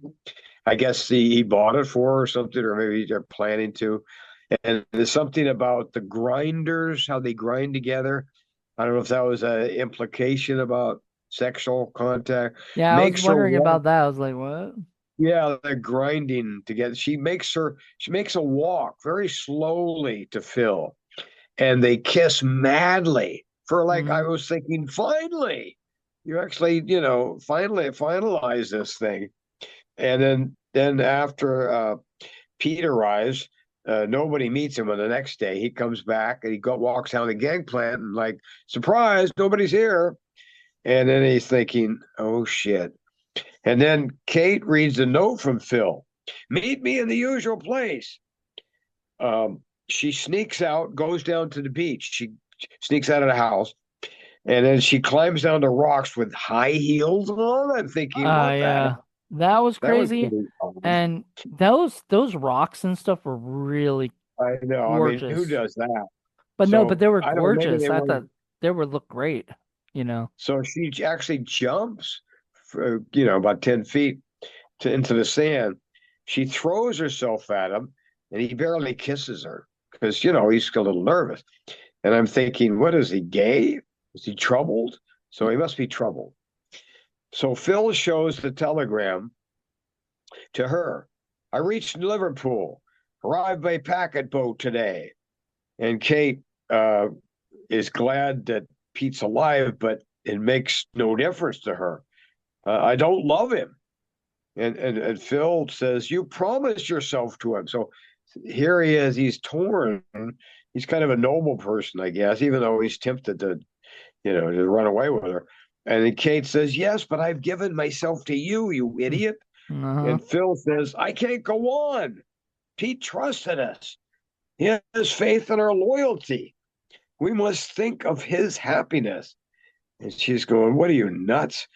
Speaker 2: I guess he bought it for her or something, or maybe they're planning to. And there's something about the grinders, how they grind together. I don't know if that was an implication about sexual contact.
Speaker 1: Yeah, I was
Speaker 2: Makes her
Speaker 1: wondering
Speaker 2: walk.
Speaker 1: about that. I was like, "What?"
Speaker 2: Yeah, they're grinding together. She makes a walk very slowly to Phil, and they kiss madly for like I
Speaker 1: Hmm.
Speaker 2: was thinking, finally, you actually, finally finalize this thing. And then after Pete arrives, nobody meets him on the next day. He comes back and walks down the gangplank and like, surprise, nobody's here. And then he's thinking, oh shit. And then Kate reads a note from Phil. "Meet me in the usual place." She sneaks out, goes down to the beach. She sneaks out of the house, and then she climbs down the rocks with high heels on. I'm thinking, what the heck?
Speaker 1: Yeah, that was
Speaker 2: That was
Speaker 1: crazy.
Speaker 2: pretty fun.
Speaker 1: And those rocks and stuff were really
Speaker 2: I know. I mean, who
Speaker 1: gorgeous.
Speaker 2: does that?
Speaker 1: But no, but
Speaker 2: So
Speaker 1: they were
Speaker 2: I don't know. Maybe
Speaker 1: gorgeous.
Speaker 2: they
Speaker 1: I
Speaker 2: were.
Speaker 1: thought they would look great, you know.
Speaker 2: So she actually jumps, for, about 10 feet into the sand. She throws herself at him, and he barely kisses her because, he's a little nervous. And I'm thinking, what is he, gay? Is he troubled? So he must be troubled. So Phil shows the telegram to her. "I reached Liverpool, arrived by packet boat today." And Kate uh, is glad that Pete's alive, but it makes no difference to her. "I don't love him." And Phil says, "You promised yourself to him." So here he is. He's torn. He's kind of a noble person, I guess, even though he's tempted to run away with her. And then Kate says, "Yes, but I've given myself to you, you idiot."
Speaker 1: Uh-huh.
Speaker 2: And Phil says, "I can't go on. Pete trusted us. He has faith in our loyalty. We must think of his happiness." And she's going, "What are you, nuts?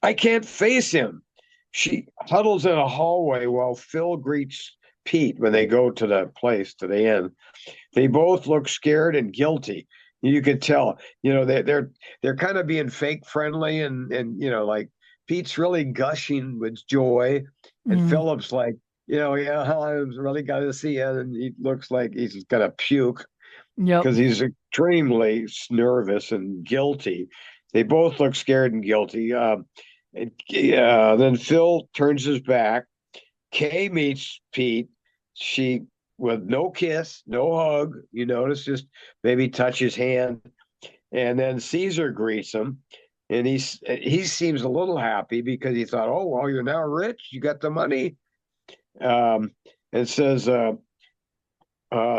Speaker 2: I can't face him." She huddles in a hallway while Phil greets Pete when they go to the place, to the inn. They both look scared and guilty. You could tell, they're kind of being fake friendly, and like Pete's really gushing with joy, and
Speaker 1: Mm,
Speaker 2: Philip's like, yeah, I was really got to see you, and he looks like he's gonna puke
Speaker 1: yep.
Speaker 2: because he's extremely nervous and guilty. They both look scared and guilty. Then Phil turns his back. Kay meets Pete. She with no kiss, no hug. You notice, just maybe touch his hand, and then Caesar greets him, and he seems a little happy because he thought, "Oh well, you're now rich. You got the money." Um, and says,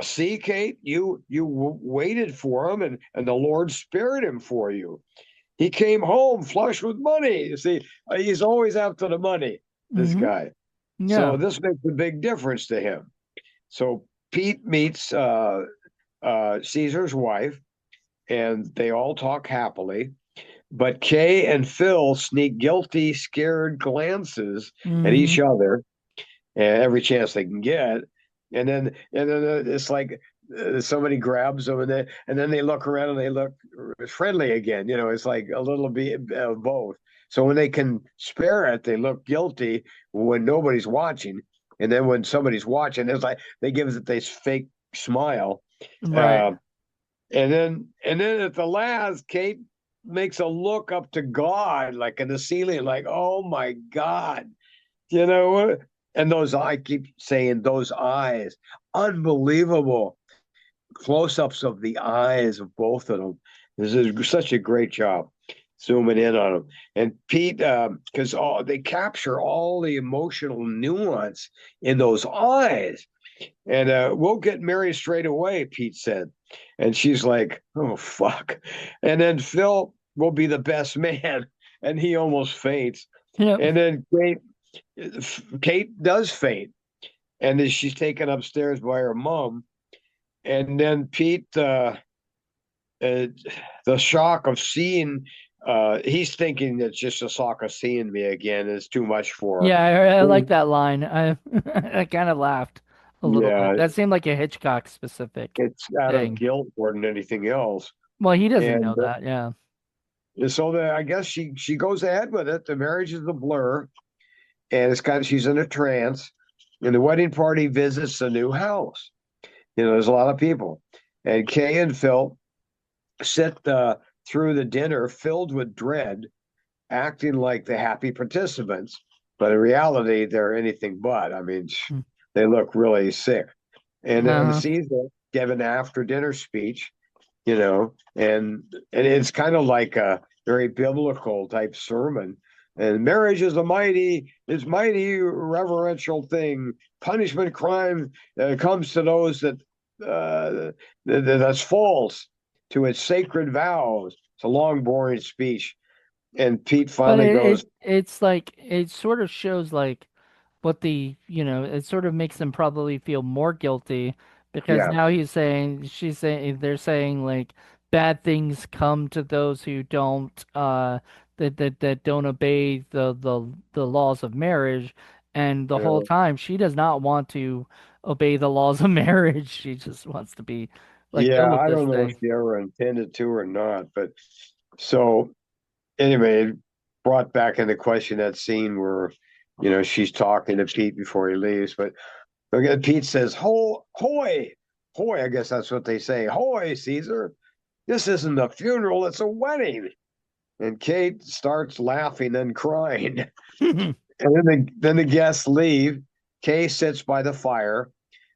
Speaker 2: "See, Kate, you waited for him, and the Lord spared him for you. He came home flush with money. You see, he's always after the money. This
Speaker 1: Hmm.
Speaker 2: guy." So
Speaker 1: Yeah.
Speaker 2: this makes a big difference to him. So Pete meets Caesar's wife, and they all talk happily. But Kay and Phil sneak guilty, scared glances at each
Speaker 1: Hmm.
Speaker 2: other, and every chance they can get. And then it's like somebody grabs them, and then they look around and they look friendly again. It's like a little bit of both. So when they can spare it, they look guilty when nobody's watching, and then when somebody's watching, it's like they give it this fake smile.
Speaker 1: Right.
Speaker 2: Uh, and then at the last, Kate makes a look up to God, like in the ceiling, like, "Oh my God." You know what? And those, I keep saying those eyes, unbelievable close-ups of the eyes of both of them. This is such a great job zooming in on them. And Pete, because they capture all the emotional nuance in those eyes. And we'll get married straight away, Pete said. And she's like, "Oh, fuck." And then Phil will be the best man. And he almost faints.
Speaker 1: Yep.
Speaker 2: And then Kate does faint, and then she's taken upstairs by her mom. And then Pete, uh, the shock of seeing, he's thinking it's just a shock of seeing me again is too much for
Speaker 1: Yeah, I
Speaker 2: her.
Speaker 1: like that line. I I kind of laughed a little bit.
Speaker 2: Yeah,
Speaker 1: That seemed like a Hitchcock specific
Speaker 2: it's out of
Speaker 1: thing.
Speaker 2: guilt more than anything else.
Speaker 1: Well, he doesn't know
Speaker 2: And
Speaker 1: that. Yeah.
Speaker 2: so I guess she goes ahead with it. The marriage is a blur, and she's in a trance. And the wedding party visits a new house. There's a lot of people, and Kay and Phil sit through the dinner filled with dread, acting like the happy participants, but in reality, they're anything but. I mean,
Speaker 1: Mm.
Speaker 2: they look really sick. And
Speaker 1: Uh,
Speaker 2: Caesar gave an after dinner speech, and it's kind of like a very biblical type sermon. And marriage is mighty reverential thing. Punishment crime comes to those that's false to its sacred vows. It's a long, boring speech, and Pete
Speaker 1: but
Speaker 2: finally goes,
Speaker 1: it's like it sort of shows like what it sort of makes them probably feel more guilty because
Speaker 2: "Yeah,
Speaker 1: now she's saying, they're saying like bad things come to those who don't that don't obey the laws of marriage, and the whole
Speaker 2: uh,
Speaker 1: time she does not want to obey the laws of marriage. She just wants to be let go
Speaker 2: yeah."
Speaker 1: of
Speaker 2: I
Speaker 1: this
Speaker 2: don't know if
Speaker 1: thing.
Speaker 2: she ever intended to or not, but so anyway, it brought back into question that scene where, she's talking to Pete before he leaves. But again, Pete says, Hoy, hoy, I guess that's what they say. Hoy, Caesar, this isn't a funeral, it's a wedding." And Kate starts laughing and crying. And then the guests leave. Kay sits by the fire,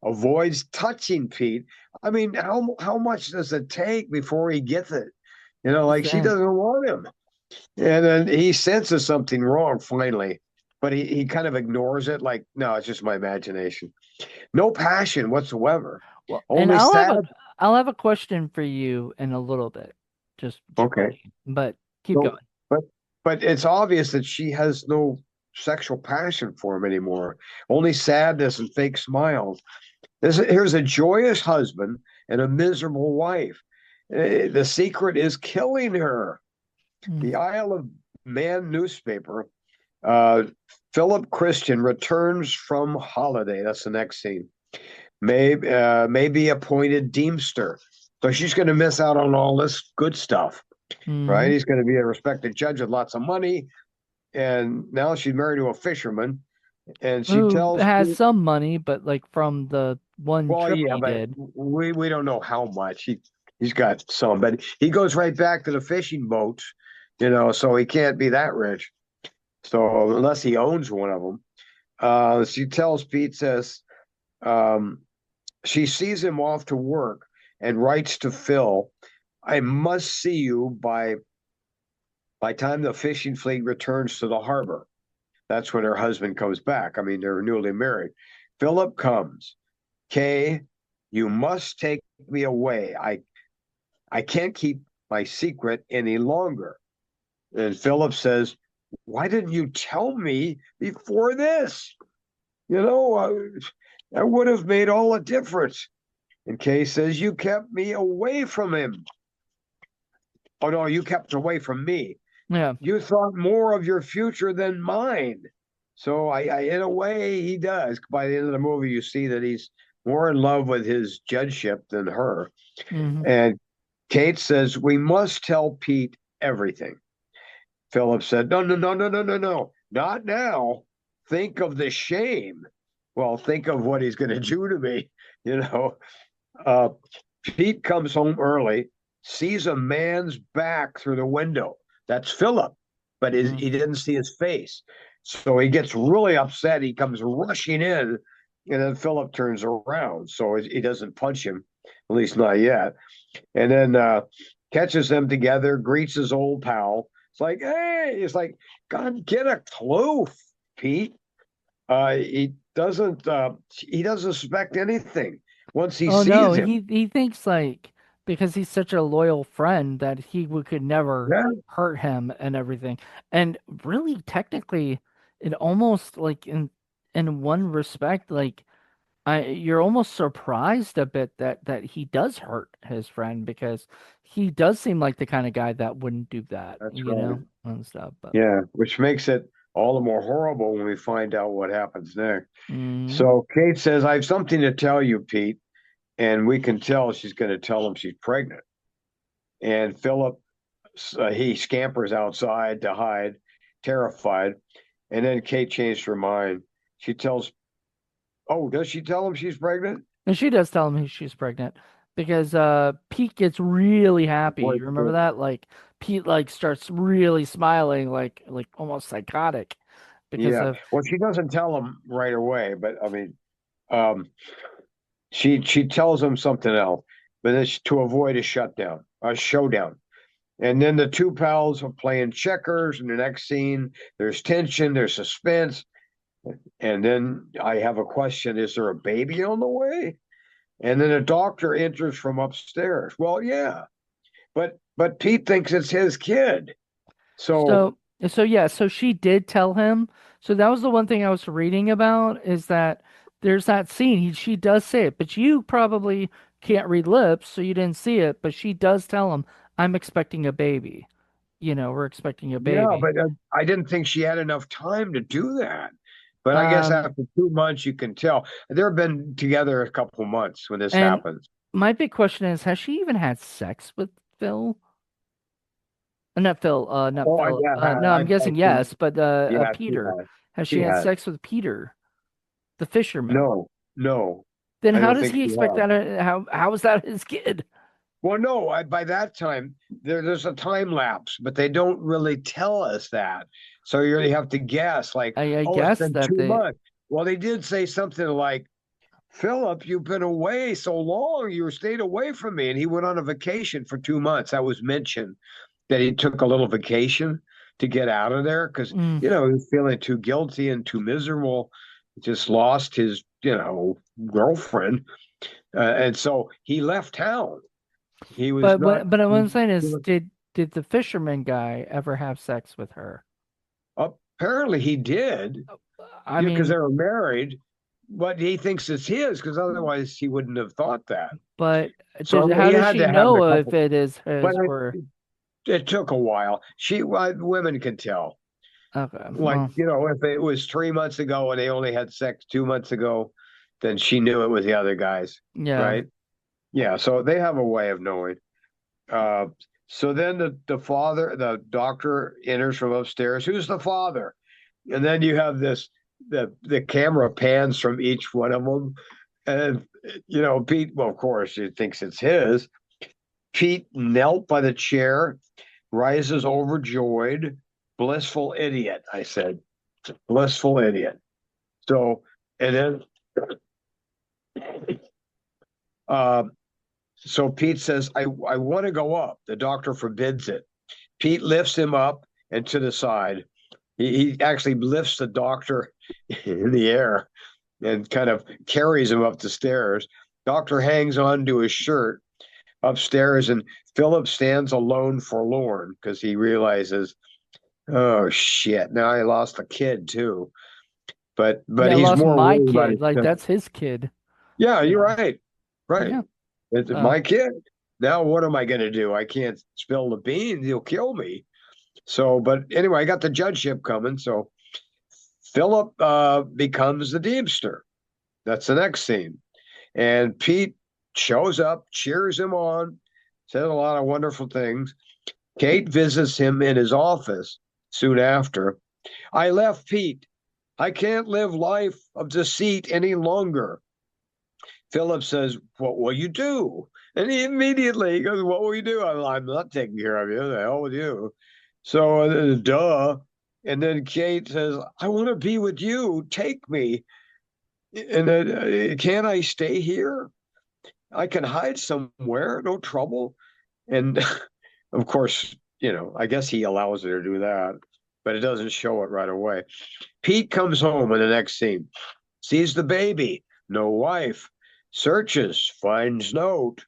Speaker 2: avoids touching Pete. I mean, how much does it take before he gets it? Like she
Speaker 1: Same.
Speaker 2: doesn't want him. And then he senses something wrong finally, but he kind of ignores it, like, "No, it's just my imagination." No passion whatsoever.
Speaker 1: Well, and
Speaker 2: Only sad.
Speaker 1: I'll have a question for you in a little bit, just
Speaker 2: Okay.
Speaker 1: jabroni. But keep
Speaker 2: So,
Speaker 1: going.
Speaker 2: but it's obvious that she has no sexual passion for him anymore. Only sadness and fake smiles. Here's a joyous husband and a miserable wife. The secret is killing her.
Speaker 1: Mm.
Speaker 2: The Isle of Man newspaper. Uh, Philip Christian returns from holiday. That's the next scene. May be appointed Deemster. So she's going to miss out on all this good stuff, right?
Speaker 1: Mm.
Speaker 2: He's going to be a respected judge with lots of money. And now she's married to a fisherman. And she
Speaker 1: Who
Speaker 2: tells
Speaker 1: has
Speaker 2: Pete,
Speaker 1: some money, but like from the one
Speaker 2: well,
Speaker 1: trip
Speaker 2: yeah,
Speaker 1: he
Speaker 2: but
Speaker 1: did.
Speaker 2: we don't know how much. He's got some, but he goes right back to the fishing boats, so he can't be that rich. So unless he owns one of them. She tells Pete, says, um, she sees him off to work and writes to Phil, I must see you by time the fishing fleet returns to the harbor. That's when her husband comes back. I mean, they're newly married. Philip comes. Kay, you must take me away. I can't keep my secret any longer. And Philip says, why didn't you tell me before this? That would have made all the difference. And Kay says, you kept me away from him. Oh, no, you kept away from me.
Speaker 1: Yeah.
Speaker 2: You thought more of your future than mine. So in a way, he does. By the end of the movie, you see that he's more in love with his judgeship than her.
Speaker 1: Hmm.
Speaker 2: And Kate says, we must tell Pete everything. Philip said, no, no, no, no, no, no, no, not now. Think of the shame. Well, think of what he's going to do to me. You know, uh, Pete comes home early, sees a man's back through the window. That's Philip, but he didn't see his face. So he gets really upset. He comes rushing in, and then Philip turns around. So he doesn't punch him, at least not yet. And then catches them together, greets his old pal. It's like, hey, it's like, God, get a clue, Pete. He doesn't suspect anything once he
Speaker 1: Oh no,
Speaker 2: sees him.
Speaker 1: he thinks like because he's such a loyal friend that could never
Speaker 2: Yeah,
Speaker 1: hurt him and everything. And really, technically, it almost like in one respect, like you're almost surprised a bit that he does hurt his friend because he does seem like the kind of guy that wouldn't do that,
Speaker 2: that's right.
Speaker 1: and stuff. But
Speaker 2: Yeah, which makes it all the more horrible when we find out what happens next.
Speaker 1: mm,
Speaker 2: So Kate says, I have something to tell you, Pete. And we can tell she's going to tell him she's pregnant. And Philip, he scampers outside to hide, terrified. And then Kate changed her mind. She tells, oh, does she tell him she's pregnant?
Speaker 1: and she does tell him she's pregnant because Pete gets really happy.
Speaker 2: Boy,
Speaker 1: You remember that? Like Pete like starts really smiling like almost psychotic because
Speaker 2: yeah.
Speaker 1: of
Speaker 2: Well, she doesn't tell him right away, but I mean, um, she tells him something else, but it's to avoid a showdown. And then the two pals are playing checkers. In the next scene, there's tension, there's suspense. And then I have a question, is there a baby on the way? And then a doctor enters from upstairs. Well, yeah, but Pete thinks it's his kid. So
Speaker 1: so yeah, so she did tell him. So that was the one thing I was reading about is that there's that scene. She does say it, but you probably can't read lips, so you didn't see it. But she does tell him, "I'm expecting a baby." We're expecting a
Speaker 2: yeah,
Speaker 1: baby.
Speaker 2: but I didn't think she had enough time to do that. But I guess
Speaker 1: Um,
Speaker 2: after 2 months, you can tell. They've been together a couple months when this
Speaker 1: and
Speaker 2: happens.
Speaker 1: my big question is, has she even had sex with Phil? Not Phil, not
Speaker 2: Oh,
Speaker 1: Phil.
Speaker 2: yeah,
Speaker 1: No, I'm
Speaker 2: I
Speaker 1: guessing
Speaker 2: think,
Speaker 1: yes, but
Speaker 2: yeah, she
Speaker 1: Peter.
Speaker 2: has.
Speaker 1: Has
Speaker 2: She
Speaker 1: she had
Speaker 2: has.
Speaker 1: sex with Peter, the fisherman?
Speaker 2: No, no,
Speaker 1: Then
Speaker 2: I
Speaker 1: how
Speaker 2: don't
Speaker 1: does
Speaker 2: think
Speaker 1: he
Speaker 2: she
Speaker 1: expect
Speaker 2: has.
Speaker 1: that? How is that his kid?
Speaker 2: Well, no, by that time there's a time lapse, but they don't really tell us that. So you really have to guess, like,
Speaker 1: I
Speaker 2: oh, it's
Speaker 1: guess
Speaker 2: been
Speaker 1: that
Speaker 2: two
Speaker 1: they.
Speaker 2: months. Well, they did say something like, Philip, you've been away so long, you stayed away from me. And he went on a vacation for 2 months. That was mentioned that he took a little vacation to get out of there because,
Speaker 1: Mm,
Speaker 2: he was feeling too guilty and too miserable. He just lost his, girlfriend. And so he left town. He was not.
Speaker 1: but what
Speaker 2: He,
Speaker 1: I'm saying
Speaker 2: he
Speaker 1: is,
Speaker 2: was,
Speaker 1: did the fisherman guy ever have sex with her?
Speaker 2: apparently, he did,
Speaker 1: I
Speaker 2: because
Speaker 1: mean,
Speaker 2: they were married, but he thinks it's his because otherwise he wouldn't have thought that.
Speaker 1: but
Speaker 2: So
Speaker 1: how
Speaker 2: he
Speaker 1: does
Speaker 2: had
Speaker 1: she
Speaker 2: to have the
Speaker 1: know if
Speaker 2: couple.
Speaker 1: it is
Speaker 2: But
Speaker 1: his or?
Speaker 2: it took a while. Women can tell.
Speaker 1: Okay.
Speaker 2: Like,
Speaker 1: Well,
Speaker 2: if it was 3 months ago and they only had sex 2 months ago, then she knew it was the other guys,
Speaker 1: yeah.
Speaker 2: right? Yeah, so they have a way of knowing. Uh, so then the doctor enters from upstairs. Who's the father? And then you have the camera pans from each one of them. And, Pete, well, of course, he thinks it's his. Pete knelt by the chair, rises overjoyed. Blissful idiot, I said. Blissful idiot. So, and then, uh, so Pete says, I want to go up. The doctor forbids it. Pete lifts him up and to the side. He actually lifts the doctor in the air and kind of carries him up the stairs. Doctor hangs on to his shirt upstairs, and Philip stands alone, forlorn, because he realizes, oh shit, now I lost a kid too. But
Speaker 1: Yeah, I
Speaker 2: he's
Speaker 1: lost
Speaker 2: more
Speaker 1: my
Speaker 2: worried about
Speaker 1: kid.
Speaker 2: his
Speaker 1: Like
Speaker 2: son.
Speaker 1: that's his kid.
Speaker 2: Yeah,
Speaker 1: You
Speaker 2: you're
Speaker 1: know.
Speaker 2: right. Right.
Speaker 1: Yeah.
Speaker 2: It's
Speaker 1: Uh,
Speaker 2: my kid. Now what am I going to do? I can't spill the beans. He'll kill me. So, but anyway, I got the judgeship coming. So Philip becomes the Deemster. That's the next scene. And Pete shows up, cheers him on, says a lot of wonderful things. Kate visits him in his office soon after. I left Pete. I can't live life of deceit any longer. Philip says, what will you do? And he immediately goes, what will you do? I'm not taking care of you. The hell with you. So, duh. And then Kate says, I want to be with you. Take me. And then, can't I stay here? I can hide somewhere, no trouble. And of course, I guess he allows her to do that, but it doesn't show it right away. Pete comes home in the next scene, sees the baby, no wife, searches, finds note.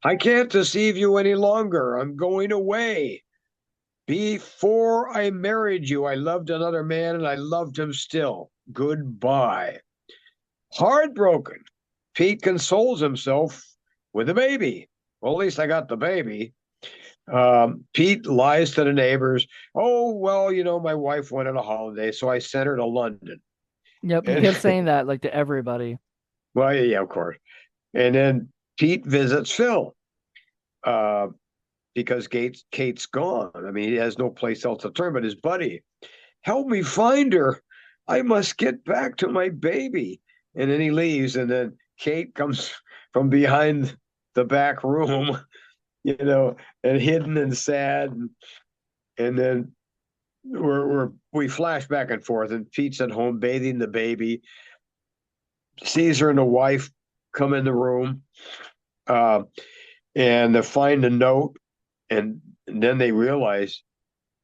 Speaker 2: I can't deceive you any longer. I'm going away. Before I married you, I loved another man and I loved him still. Goodbye. Heartbroken, Pete consoles himself with a baby. Well, at least I got the baby. Pete lies to the neighbors. Oh, well, my wife went on a holiday, so I sent her to London.
Speaker 1: yep. He
Speaker 2: And
Speaker 1: kept saying that like to everybody.
Speaker 2: well, yeah, of course. And then Pete visits Phil uh, because Kate's gone. I mean, he has no place else to turn but his buddy. Help me find her. I must get back to my baby. And then he leaves, and then Kate comes from behind the back room, you know, and hidden and sad. And then we flash back and forth, and Pete's at home bathing the baby, sees her and the wife come in the room, uh, and they find a note, and then they realize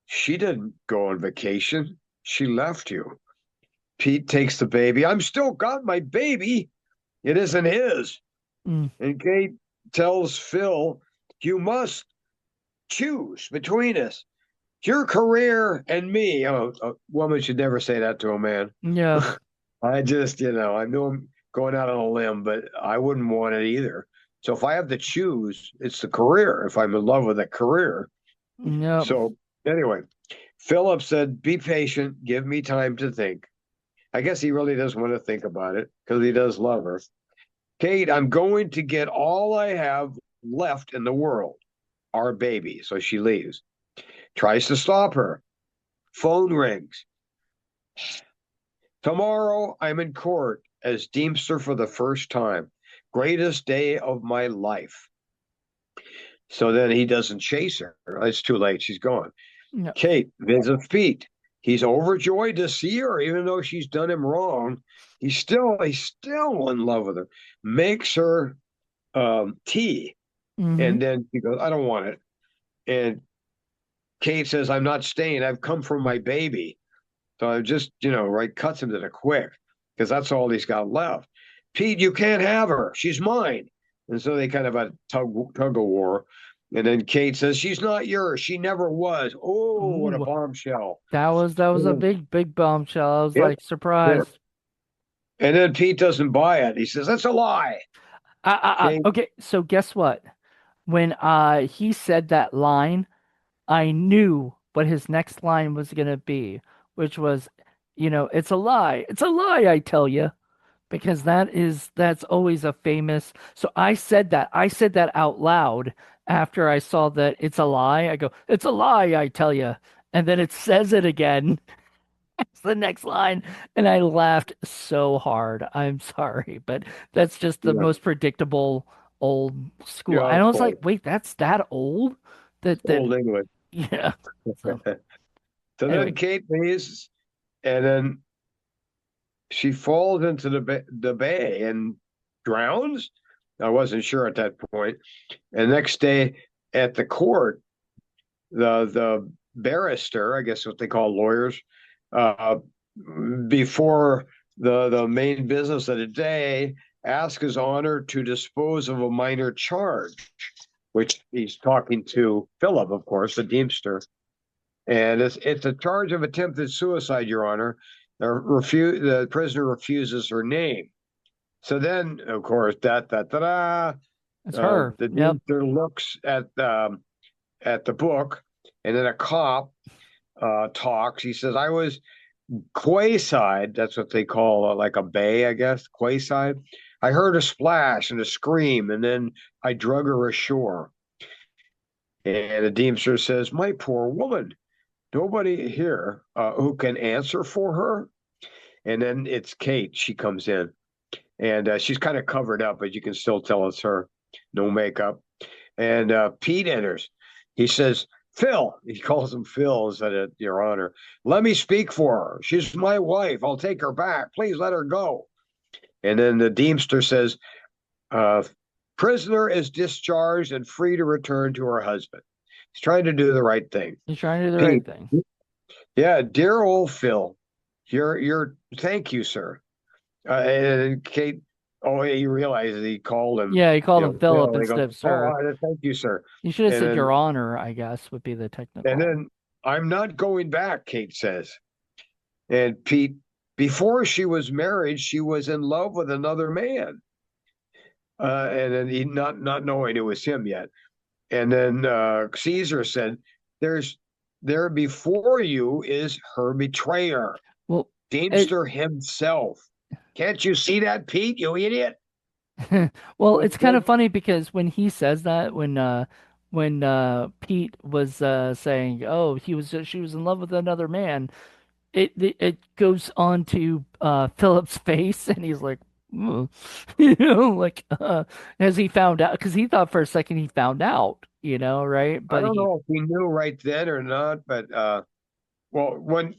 Speaker 2: she didn't go on vacation. She left you. Pete takes the baby. I'm still got my baby. It isn't his.
Speaker 1: Mm.
Speaker 2: And Kate tells Phil, you must choose between us, your career and me. Oh, a woman should never say that to a man.
Speaker 1: Yeah.
Speaker 2: I just, I know I'm going out on a limb, but I wouldn't want it either. So if I have to choose, it's the career. If I'm in love with a career.
Speaker 1: Yep.
Speaker 2: So anyway, Philip said, be patient, give me time to think. I guess he really does want to think about it because he does love her. Kate, I'm going to get all I have left in the world, our baby. So she leaves, tries to stop her. Phone rings. Tomorrow I'm in court as Deemster for the first time. Greatest day of my life. So then he doesn't chase her. It's too late. She's gone.
Speaker 1: Yep.
Speaker 2: Kate visits Pete. He's overjoyed to see her, even though she's done him wrong. He's still in love with her. Makes her tea,
Speaker 1: Mm-hmm.
Speaker 2: and then she goes, "I don't want it." And Kate says, "I'm not staying. I've come for my baby." So I just, right, cuts him to the quick because that's all he's got left. Pete, you can't have her. She's mine. And so they kind of had a tug of war. And then Kate says, she's not yours. She never was. Oh, what a
Speaker 1: Ooh,
Speaker 2: bombshell.
Speaker 1: that was a
Speaker 2: Yeah.
Speaker 1: big bombshell. I was
Speaker 2: Yep.
Speaker 1: like
Speaker 2: Sure.
Speaker 1: surprised.
Speaker 2: And then Pete doesn't buy it. He says, that's a lie. Kate,
Speaker 1: Okay, so guess what? When he said that line, I knew what his next line was going to be, which was, it's a lie. It's a lie, I tell you, because that's always a famous. So I said that. I said that out loud after I saw that it's a lie. I go, it's a lie, I tell you. And then it says it again. It's the next line. And I laughed so hard. I'm sorry, but that's just the
Speaker 2: Yeah,
Speaker 1: most predictable old school.
Speaker 2: yeah,
Speaker 1: And
Speaker 2: of
Speaker 1: I was like,
Speaker 2: course.
Speaker 1: wait, that's that old? That
Speaker 2: Old English.
Speaker 1: yeah. So
Speaker 2: So then
Speaker 1: anyway,
Speaker 2: Kate leaves, and then she falls into the bay and drowns. I wasn't sure at that point. And next day at the court, the barrister, I guess what they call lawyers, uh, before the main business of the day, ask his honor to dispose of a minor charge, which he's talking to Philip, of course, the Deemster. And it's a charge of attempted suicide, Your Honor. The prisoner refuses her name. So then, of course,
Speaker 1: it's her.
Speaker 2: the
Speaker 1: Yep.
Speaker 2: Deemster looks at the book, and then a cop talks. He says, "I was quayside. That's what they call like a bay, I guess. Quayside. I heard a splash and a scream, and then I drug her ashore." And the Deemster says, "My poor woman. Nobody here who can answer for her." And then it's Kate. She comes in, and she's kind of covered up, but you can still tell it's her. No makeup. And Pete enters. He says, "Phil," he calls him Phil instead of Your Honor, "let me speak for her. She's my wife. I'll take her back. Please let her go." And then the Deemster says, uh, "Prisoner is discharged and free to return to her husband." He's trying to do the right thing.
Speaker 1: He's trying to do the right
Speaker 2: Pete,
Speaker 1: thing.
Speaker 2: yeah, dear old Phil, thank you, sir. And Kate, oh, he realizes he called him,
Speaker 1: Yeah, he called him Philip
Speaker 2: Phil. And he goes,
Speaker 1: instead of
Speaker 2: "Oh,
Speaker 1: sir.
Speaker 2: thank you, sir."
Speaker 1: You should have
Speaker 2: And
Speaker 1: said
Speaker 2: then,
Speaker 1: Your Honor, I guess, would be the
Speaker 2: and
Speaker 1: technical.
Speaker 2: then, "I'm not going back," Kate says. And Pete, before she was married, she was in love with another man. And then he not knowing it was him yet. And then Caesar said, "There's there before you is her betrayer,
Speaker 1: Well, it
Speaker 2: Deemster himself. Can't you see that, Pete? You idiot."
Speaker 1: well,
Speaker 2: Good,
Speaker 1: it's kind
Speaker 2: good.
Speaker 1: of funny because when he says that, when Pete was saying, "Oh, she was in love with another man," it goes on to Philip's face, and he's like, "Ugh." Like as he found out, because he thought for a second he found out, right?
Speaker 2: I
Speaker 1: But
Speaker 2: don't
Speaker 1: he,
Speaker 2: know if he knew right then or not, but well, when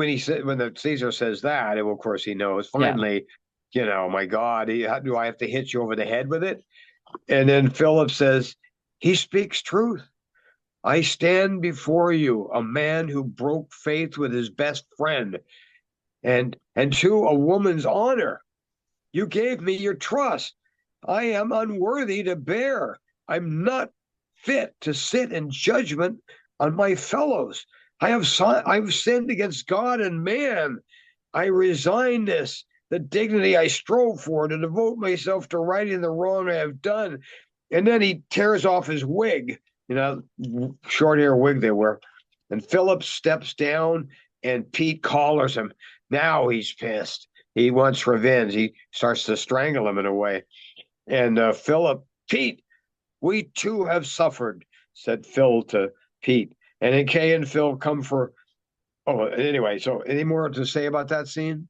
Speaker 2: he said when the Caesar says that, of course he knows.
Speaker 1: yeah,
Speaker 2: Finally, my God, do I have to hit you over the head with it? And then Philip says, "He speaks truth. I stand before you, a man who broke faith with his best friend, and to a woman's honor. You gave me your trust. I am unworthy to bear. I'm not fit to sit in judgment on my fellows. I've sinned against God and man. I resign the dignity I strove for, to devote myself to righting the wrong I have done." And then he tears off his wig, short hair wig they wear. And Philip steps down, and Pete collars him. Now he's pissed. He wants revenge. He starts to strangle him in a way. And Philip, "Pete, we too have suffered," said Phil to Pete. And then Kay and Phil come for. Oh, anyway, so any more to say about that scene?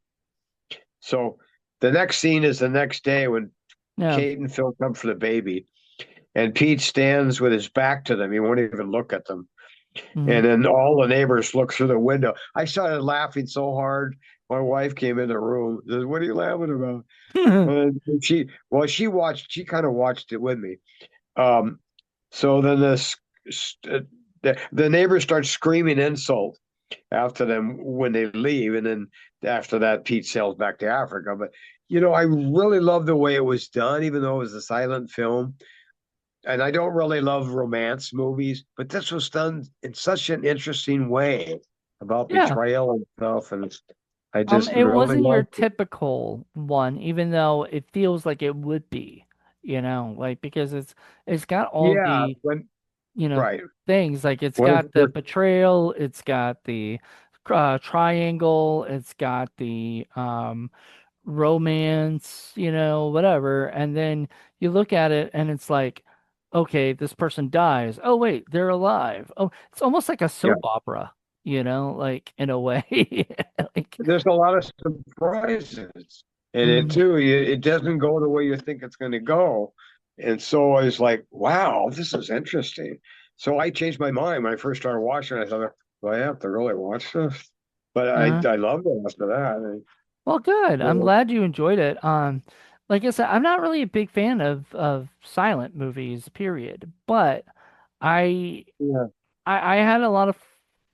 Speaker 2: So the next scene is the next day when
Speaker 1: yeah,
Speaker 2: Kate and Phil come for the baby. And Pete stands with his back to them. He won't even look at them.
Speaker 1: hmm
Speaker 2: And then all the neighbors look through the window. I started laughing so hard. My wife came in the room. Says, "What are you laughing about?" And she kind of watched it with me. Um, so then the neighbors start screaming insult after them when they leave, and then after that, Pete sails back to Africa. But I really love the way it was done, even though it was a silent film. And I don't really love romance movies, but this was done in such an interesting way about
Speaker 1: yeah.
Speaker 2: betrayal and stuff. And I just
Speaker 1: It
Speaker 2: really
Speaker 1: wasn't your
Speaker 2: liked it.
Speaker 1: typical one, even though it feels like it would be, like because it's got all
Speaker 2: Yeah,
Speaker 1: the
Speaker 2: when
Speaker 1: you know,
Speaker 2: Right.
Speaker 1: things. Like it's
Speaker 2: What,
Speaker 1: got the
Speaker 2: what,
Speaker 1: betrayal, it's got the triangle, it's got the romance, whatever. And then you look at it and it's like, okay, this person dies. Oh, wait, they're alive. Oh, it's almost like a
Speaker 2: yeah.
Speaker 1: soap opera, like in a way. Like,
Speaker 2: There's a lot of surprises in it
Speaker 1: mm,
Speaker 2: too. It doesn't go the way you think it's going to go. And so I was like, wow, this is interesting. So I changed my mind when I first started watching it. I thought, do I have to really watch this? But
Speaker 1: uh,
Speaker 2: I loved it after that.
Speaker 1: well, good. I'm
Speaker 2: So,
Speaker 1: glad you enjoyed it. Like I said, I'm not really a big fan of silent movies, period. But I
Speaker 2: yeah,
Speaker 1: I had a lot of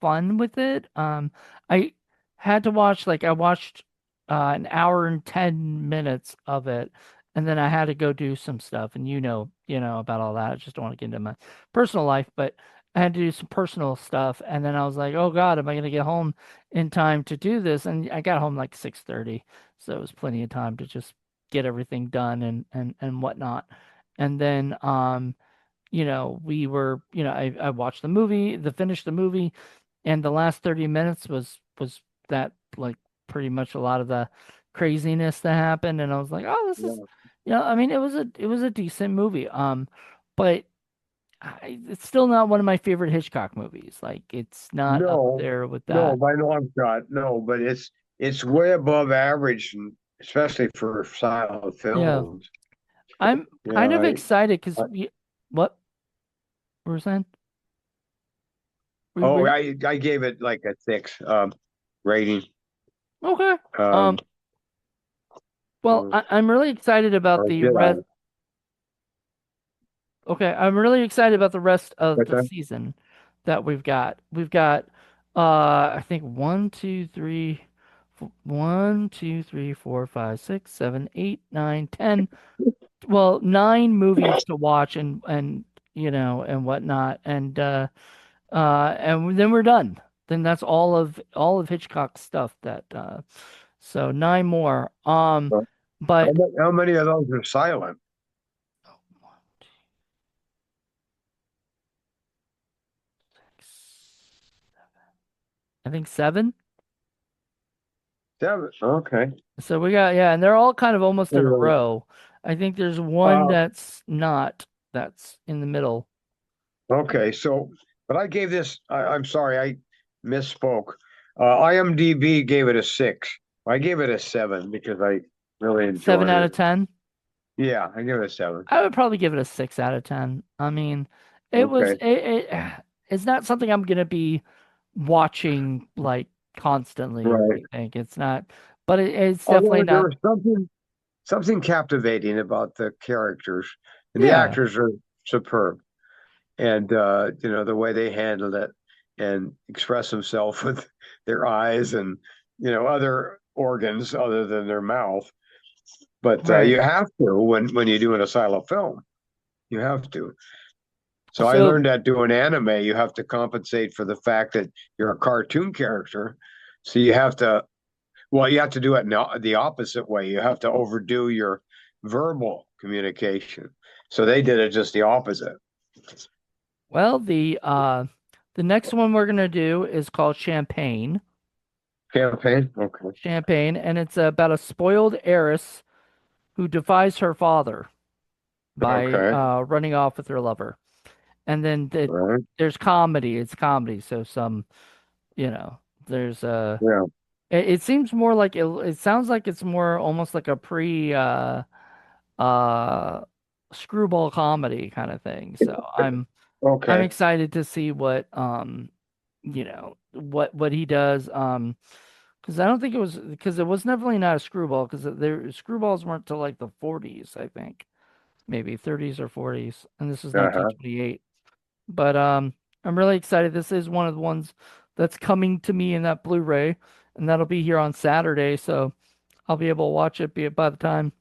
Speaker 1: fun with it. I had to watch like I watched an hour and 10 minutes of it, and then I had to go do some stuff. And about all that. I just don't want to get into my personal life, but I had to do some personal stuff. And then I was like, oh God, am I gonna get home in time to do this? And I got home like 6:30, so it was plenty of time to just get everything done and whatnot. And then we were, I watched finished the movie, and the last 30 minutes was that like pretty much a lot of the craziness that happened, and I was like, oh, this is,
Speaker 2: yeah.
Speaker 1: I mean, it was a decent movie, but it's still not one of my favorite Hitchcock movies. Like, it's not up
Speaker 2: No,
Speaker 1: there with
Speaker 2: no,
Speaker 1: that.
Speaker 2: by no long shot. No, but it's way above average, and especially for silent
Speaker 1: Yeah,
Speaker 2: films.
Speaker 1: I'm
Speaker 2: Yeah,
Speaker 1: kind of excited because
Speaker 2: I
Speaker 1: what were you saying?
Speaker 2: oh, I gave it like a 6 rating.
Speaker 1: Okay.
Speaker 2: Um,
Speaker 1: Um, well,
Speaker 2: uh,
Speaker 1: I'm really excited about
Speaker 2: or
Speaker 1: the
Speaker 2: did I?
Speaker 1: rest. Okay, I'm really excited about the rest of
Speaker 2: But
Speaker 1: the
Speaker 2: then,
Speaker 1: season that we've got. We've got I think 4, 5, 6, 7, 8, 9, 10. Well, 9 movies to watch and whatnot. And then we're done. Then that's all of Hitchcock's stuff so 9 more. But
Speaker 2: how many of those are silent?
Speaker 1: I think 7.
Speaker 2: 7. Okay.
Speaker 1: So we got, yeah, and they're all kind of almost in a row. I think there's one
Speaker 2: Uh,
Speaker 1: that's in the middle.
Speaker 2: okay. So, but I gave this. I'm sorry, I misspoke. IMDb gave it a 6. I gave it a 7 because I really
Speaker 1: 7
Speaker 2: enjoyed
Speaker 1: out
Speaker 2: it.
Speaker 1: of 10.
Speaker 2: Yeah, I give it a 7.
Speaker 1: I would probably give it a 6 out of 10. I mean, it was
Speaker 2: Okay.
Speaker 1: it's not something I'm gonna be watching like constantly or
Speaker 2: Right.
Speaker 1: anything. It's not, but it's definitely
Speaker 2: Although there
Speaker 1: not.
Speaker 2: was something captivating about the characters, and the
Speaker 1: Yeah,
Speaker 2: actors are superb. And the way they handled it and express themselves with their eyes and other organs other than their mouth. But
Speaker 1: right.
Speaker 2: you have to when you do an silent film, you have to. So I
Speaker 1: So,
Speaker 2: learned that doing anime, you have to compensate for the fact that you're a cartoon character. So you have to do it the opposite way. You have to overdo your verbal communication. So they did it just the opposite.
Speaker 1: well, the next one we're gonna do is called Champagne.
Speaker 2: Campaign? Okay.
Speaker 1: Champagne, and it's about a spoiled heiress who defies her father by
Speaker 2: Okay.
Speaker 1: running off with her lover. And then
Speaker 2: Right.
Speaker 1: there's comedy. It's comedy. So you know, there's
Speaker 2: Yeah.
Speaker 1: it seems more like it sounds like it's more almost like a pre uh screwball comedy kind of thing. So I'm
Speaker 2: Okay.
Speaker 1: excited to see what he does. Because I don't think because it was definitely not a screwball because their screwballs weren't till like the 40s, I think, maybe 30s or 40s, and this is
Speaker 2: Uh-huh.
Speaker 1: 1928. But I'm really excited. This is one of the ones that's coming to me in that Blu-ray, and that'll be here on Saturday, so I'll be able to watch it by the time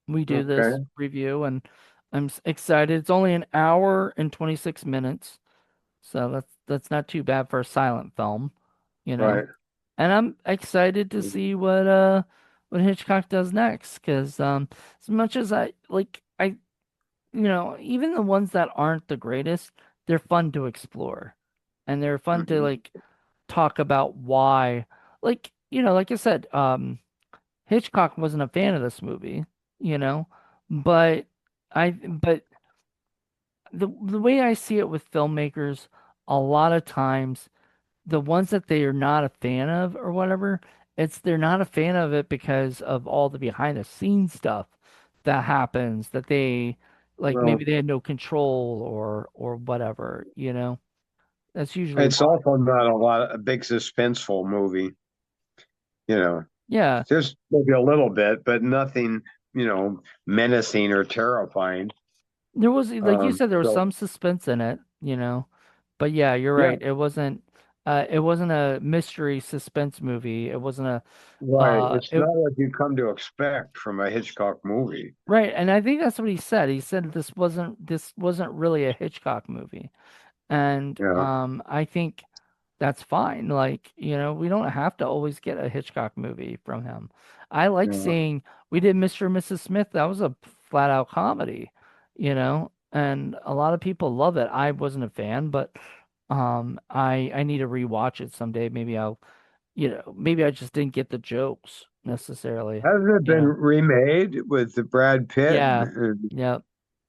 Speaker 1: we do this
Speaker 2: Okay.
Speaker 1: review, and I'm excited. It's only an hour and 26 minutes, so that's not too bad for a silent film, you know.
Speaker 2: Right.
Speaker 1: And I'm excited to see what Hitchcock does next, because as much as I like I even the ones that aren't the greatest, they're fun to explore, and they're fun to like talk about why, like like I said, Hitchcock wasn't a fan of this movie, you know, but but the way I see it with filmmakers, a lot of times the ones that they are not a fan of or whatever, it's they're not a fan of it because of all the behind the scenes stuff that happens that they like maybe
Speaker 2: Well,
Speaker 1: they had no control or whatever, you know. That's usually
Speaker 2: it's
Speaker 1: why.
Speaker 2: also not a big suspenseful movie, you know.
Speaker 1: Yeah.
Speaker 2: Just maybe a little bit, but nothing, menacing or terrifying.
Speaker 1: There was like you said there was
Speaker 2: So
Speaker 1: some suspense in it, you know. But yeah, you're
Speaker 2: yeah,
Speaker 1: right. It wasn't a mystery suspense movie. It wasn't a
Speaker 2: right. It's
Speaker 1: it
Speaker 2: not what you come to expect from a Hitchcock movie.
Speaker 1: right, and I think that's what he said. He said this wasn't really a Hitchcock movie. And
Speaker 2: Yeah,
Speaker 1: I think that's fine. Like, we don't have to always get a Hitchcock movie from him. I like
Speaker 2: yeah.
Speaker 1: seeing we did Mr. and Mrs. Smith. That was a flat out comedy, and a lot of people love it. I wasn't a fan, but I need to rewatch it someday. Maybe I just didn't get the jokes necessarily,
Speaker 2: Hasn't it
Speaker 1: you
Speaker 2: been
Speaker 1: know.
Speaker 2: remade with the Brad Pitt?
Speaker 1: Yeah. Yep.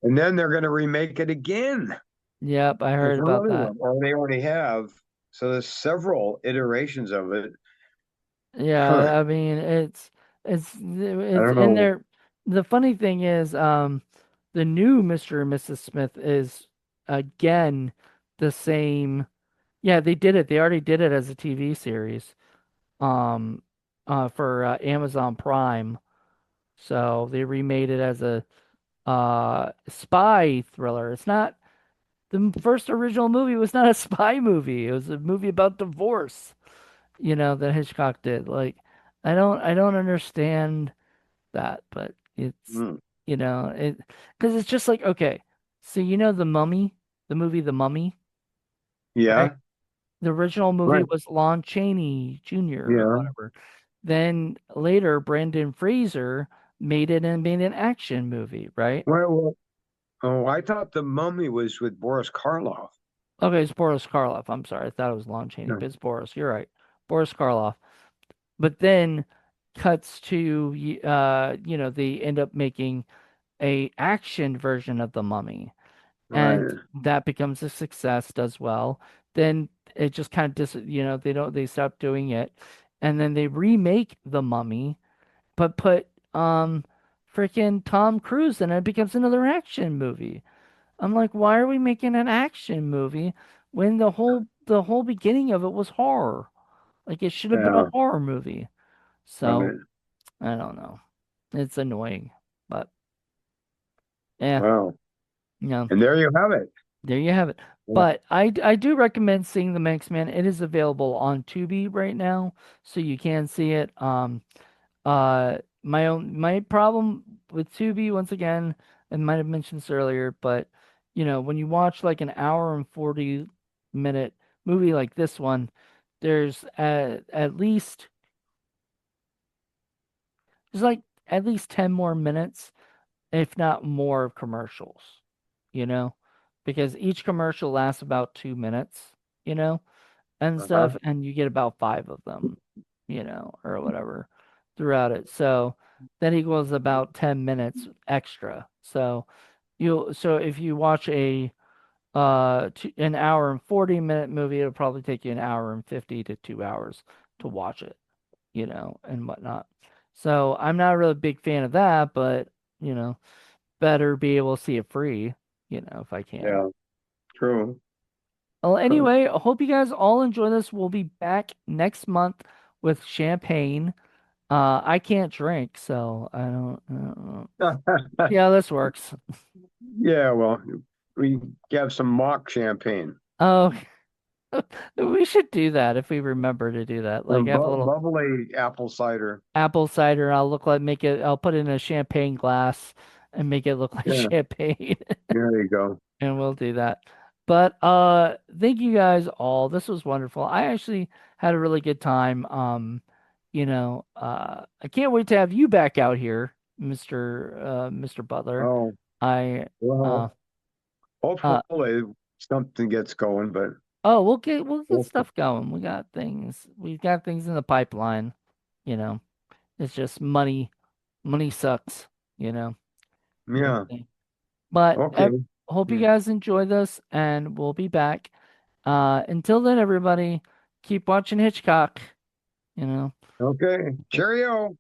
Speaker 2: And then they're going to remake it again
Speaker 1: Yep, I
Speaker 2: with
Speaker 1: heard about
Speaker 2: another
Speaker 1: that.
Speaker 2: one, or they already have. So there's several iterations of it. Huh.
Speaker 1: Yeah, I mean
Speaker 2: I
Speaker 1: it's
Speaker 2: don't
Speaker 1: in
Speaker 2: know.
Speaker 1: there. The funny thing is, the new Mr. and Mrs. Smith is again the same. Yeah, they did it. They already did it as a TV series, um, for Amazon Prime. So they remade it as a spy thriller. It's not the first original movie was not a spy movie. It was a movie about divorce. That Hitchcock did. Like, I don't understand that, but it's,
Speaker 2: Hmm.
Speaker 1: it, because it's just like, okay, so The Mummy, the movie The Mummy, right?
Speaker 2: Yeah,
Speaker 1: The original movie
Speaker 2: right.
Speaker 1: was Lon Chaney Jr. or
Speaker 2: Yeah.
Speaker 1: whatever. Then later, Brendan Fraser made it and made an action movie, right?
Speaker 2: Well, oh, I thought the Mummy was with Boris Karloff.
Speaker 1: Okay, it's Boris Karloff. I'm sorry, I thought it was Lon Chaney,
Speaker 2: Yeah.
Speaker 1: but it's Boris. You're right, Boris Karloff. But then cuts to they end up making a action version of the Mummy, and
Speaker 2: Right.
Speaker 1: that becomes a success, does well. Then it just kind of they stop doing it, and then they remake the Mummy, but put freaking Tom Cruise in it. It becomes another action movie. I'm like, why are we making an action movie when the whole beginning of it was horror? Like it should have been a
Speaker 2: Yeah.
Speaker 1: horror movie. So
Speaker 2: Right.
Speaker 1: I don't know. It's annoying, but yeah,
Speaker 2: Wow.
Speaker 1: you know,
Speaker 2: And there you have it.
Speaker 1: there you have it.
Speaker 2: Yeah.
Speaker 1: But I do recommend seeing the Manxman. It is available on Tubi right now, so you can see it. My problem with Tubi once again, I might have mentioned this earlier, but when you watch like an hour and 40-minute movie like this one, there's like at least 10 more minutes, if not more, of commercials, you know, because each commercial lasts about 2 minutes, you know, and
Speaker 2: Uh-huh.
Speaker 1: stuff, and you get about five of them, or whatever throughout it. So that equals about 10 minutes extra. So if you watch an hour and 40-minute movie, it'll probably take you an hour and 50 to 2 hours to watch it, and whatnot. So I'm not a really big fan of that, but you know, better be able to see it free, if I can.
Speaker 2: Yeah. True.
Speaker 1: Well,
Speaker 2: Huh.
Speaker 1: anyway, I hope you guys all enjoy this. We'll be back next month with champagne. I can't drink, so I don't know. See how this works.
Speaker 2: Yeah. Well, we have some mock champagne.
Speaker 1: Oh, we should do that if we remember to do that. Like have a little
Speaker 2: Bubbly apple cider.
Speaker 1: apple cider. I'll put it in a champagne glass and make it look like
Speaker 2: Yeah.
Speaker 1: champagne.
Speaker 2: There you go.
Speaker 1: And we'll do that. But thank you guys all. This was wonderful. I actually had a really good time. I can't wait to have you back out here, Mr. Butler.
Speaker 2: Oh,
Speaker 1: I uh
Speaker 2: well,
Speaker 1: uh
Speaker 2: hopefully. something gets going, but
Speaker 1: Oh, we'll get
Speaker 2: we'll see.
Speaker 1: stuff going. We've got things in the pipeline, you know. It's just money sucks, you know.
Speaker 2: Yeah.
Speaker 1: Okay. But
Speaker 2: Okay.
Speaker 1: hope you
Speaker 2: Hmm.
Speaker 1: guys enjoy this, and we'll be back. Until then, everybody, keep watching Hitchcock, you know.
Speaker 2: Okay. Cheerio.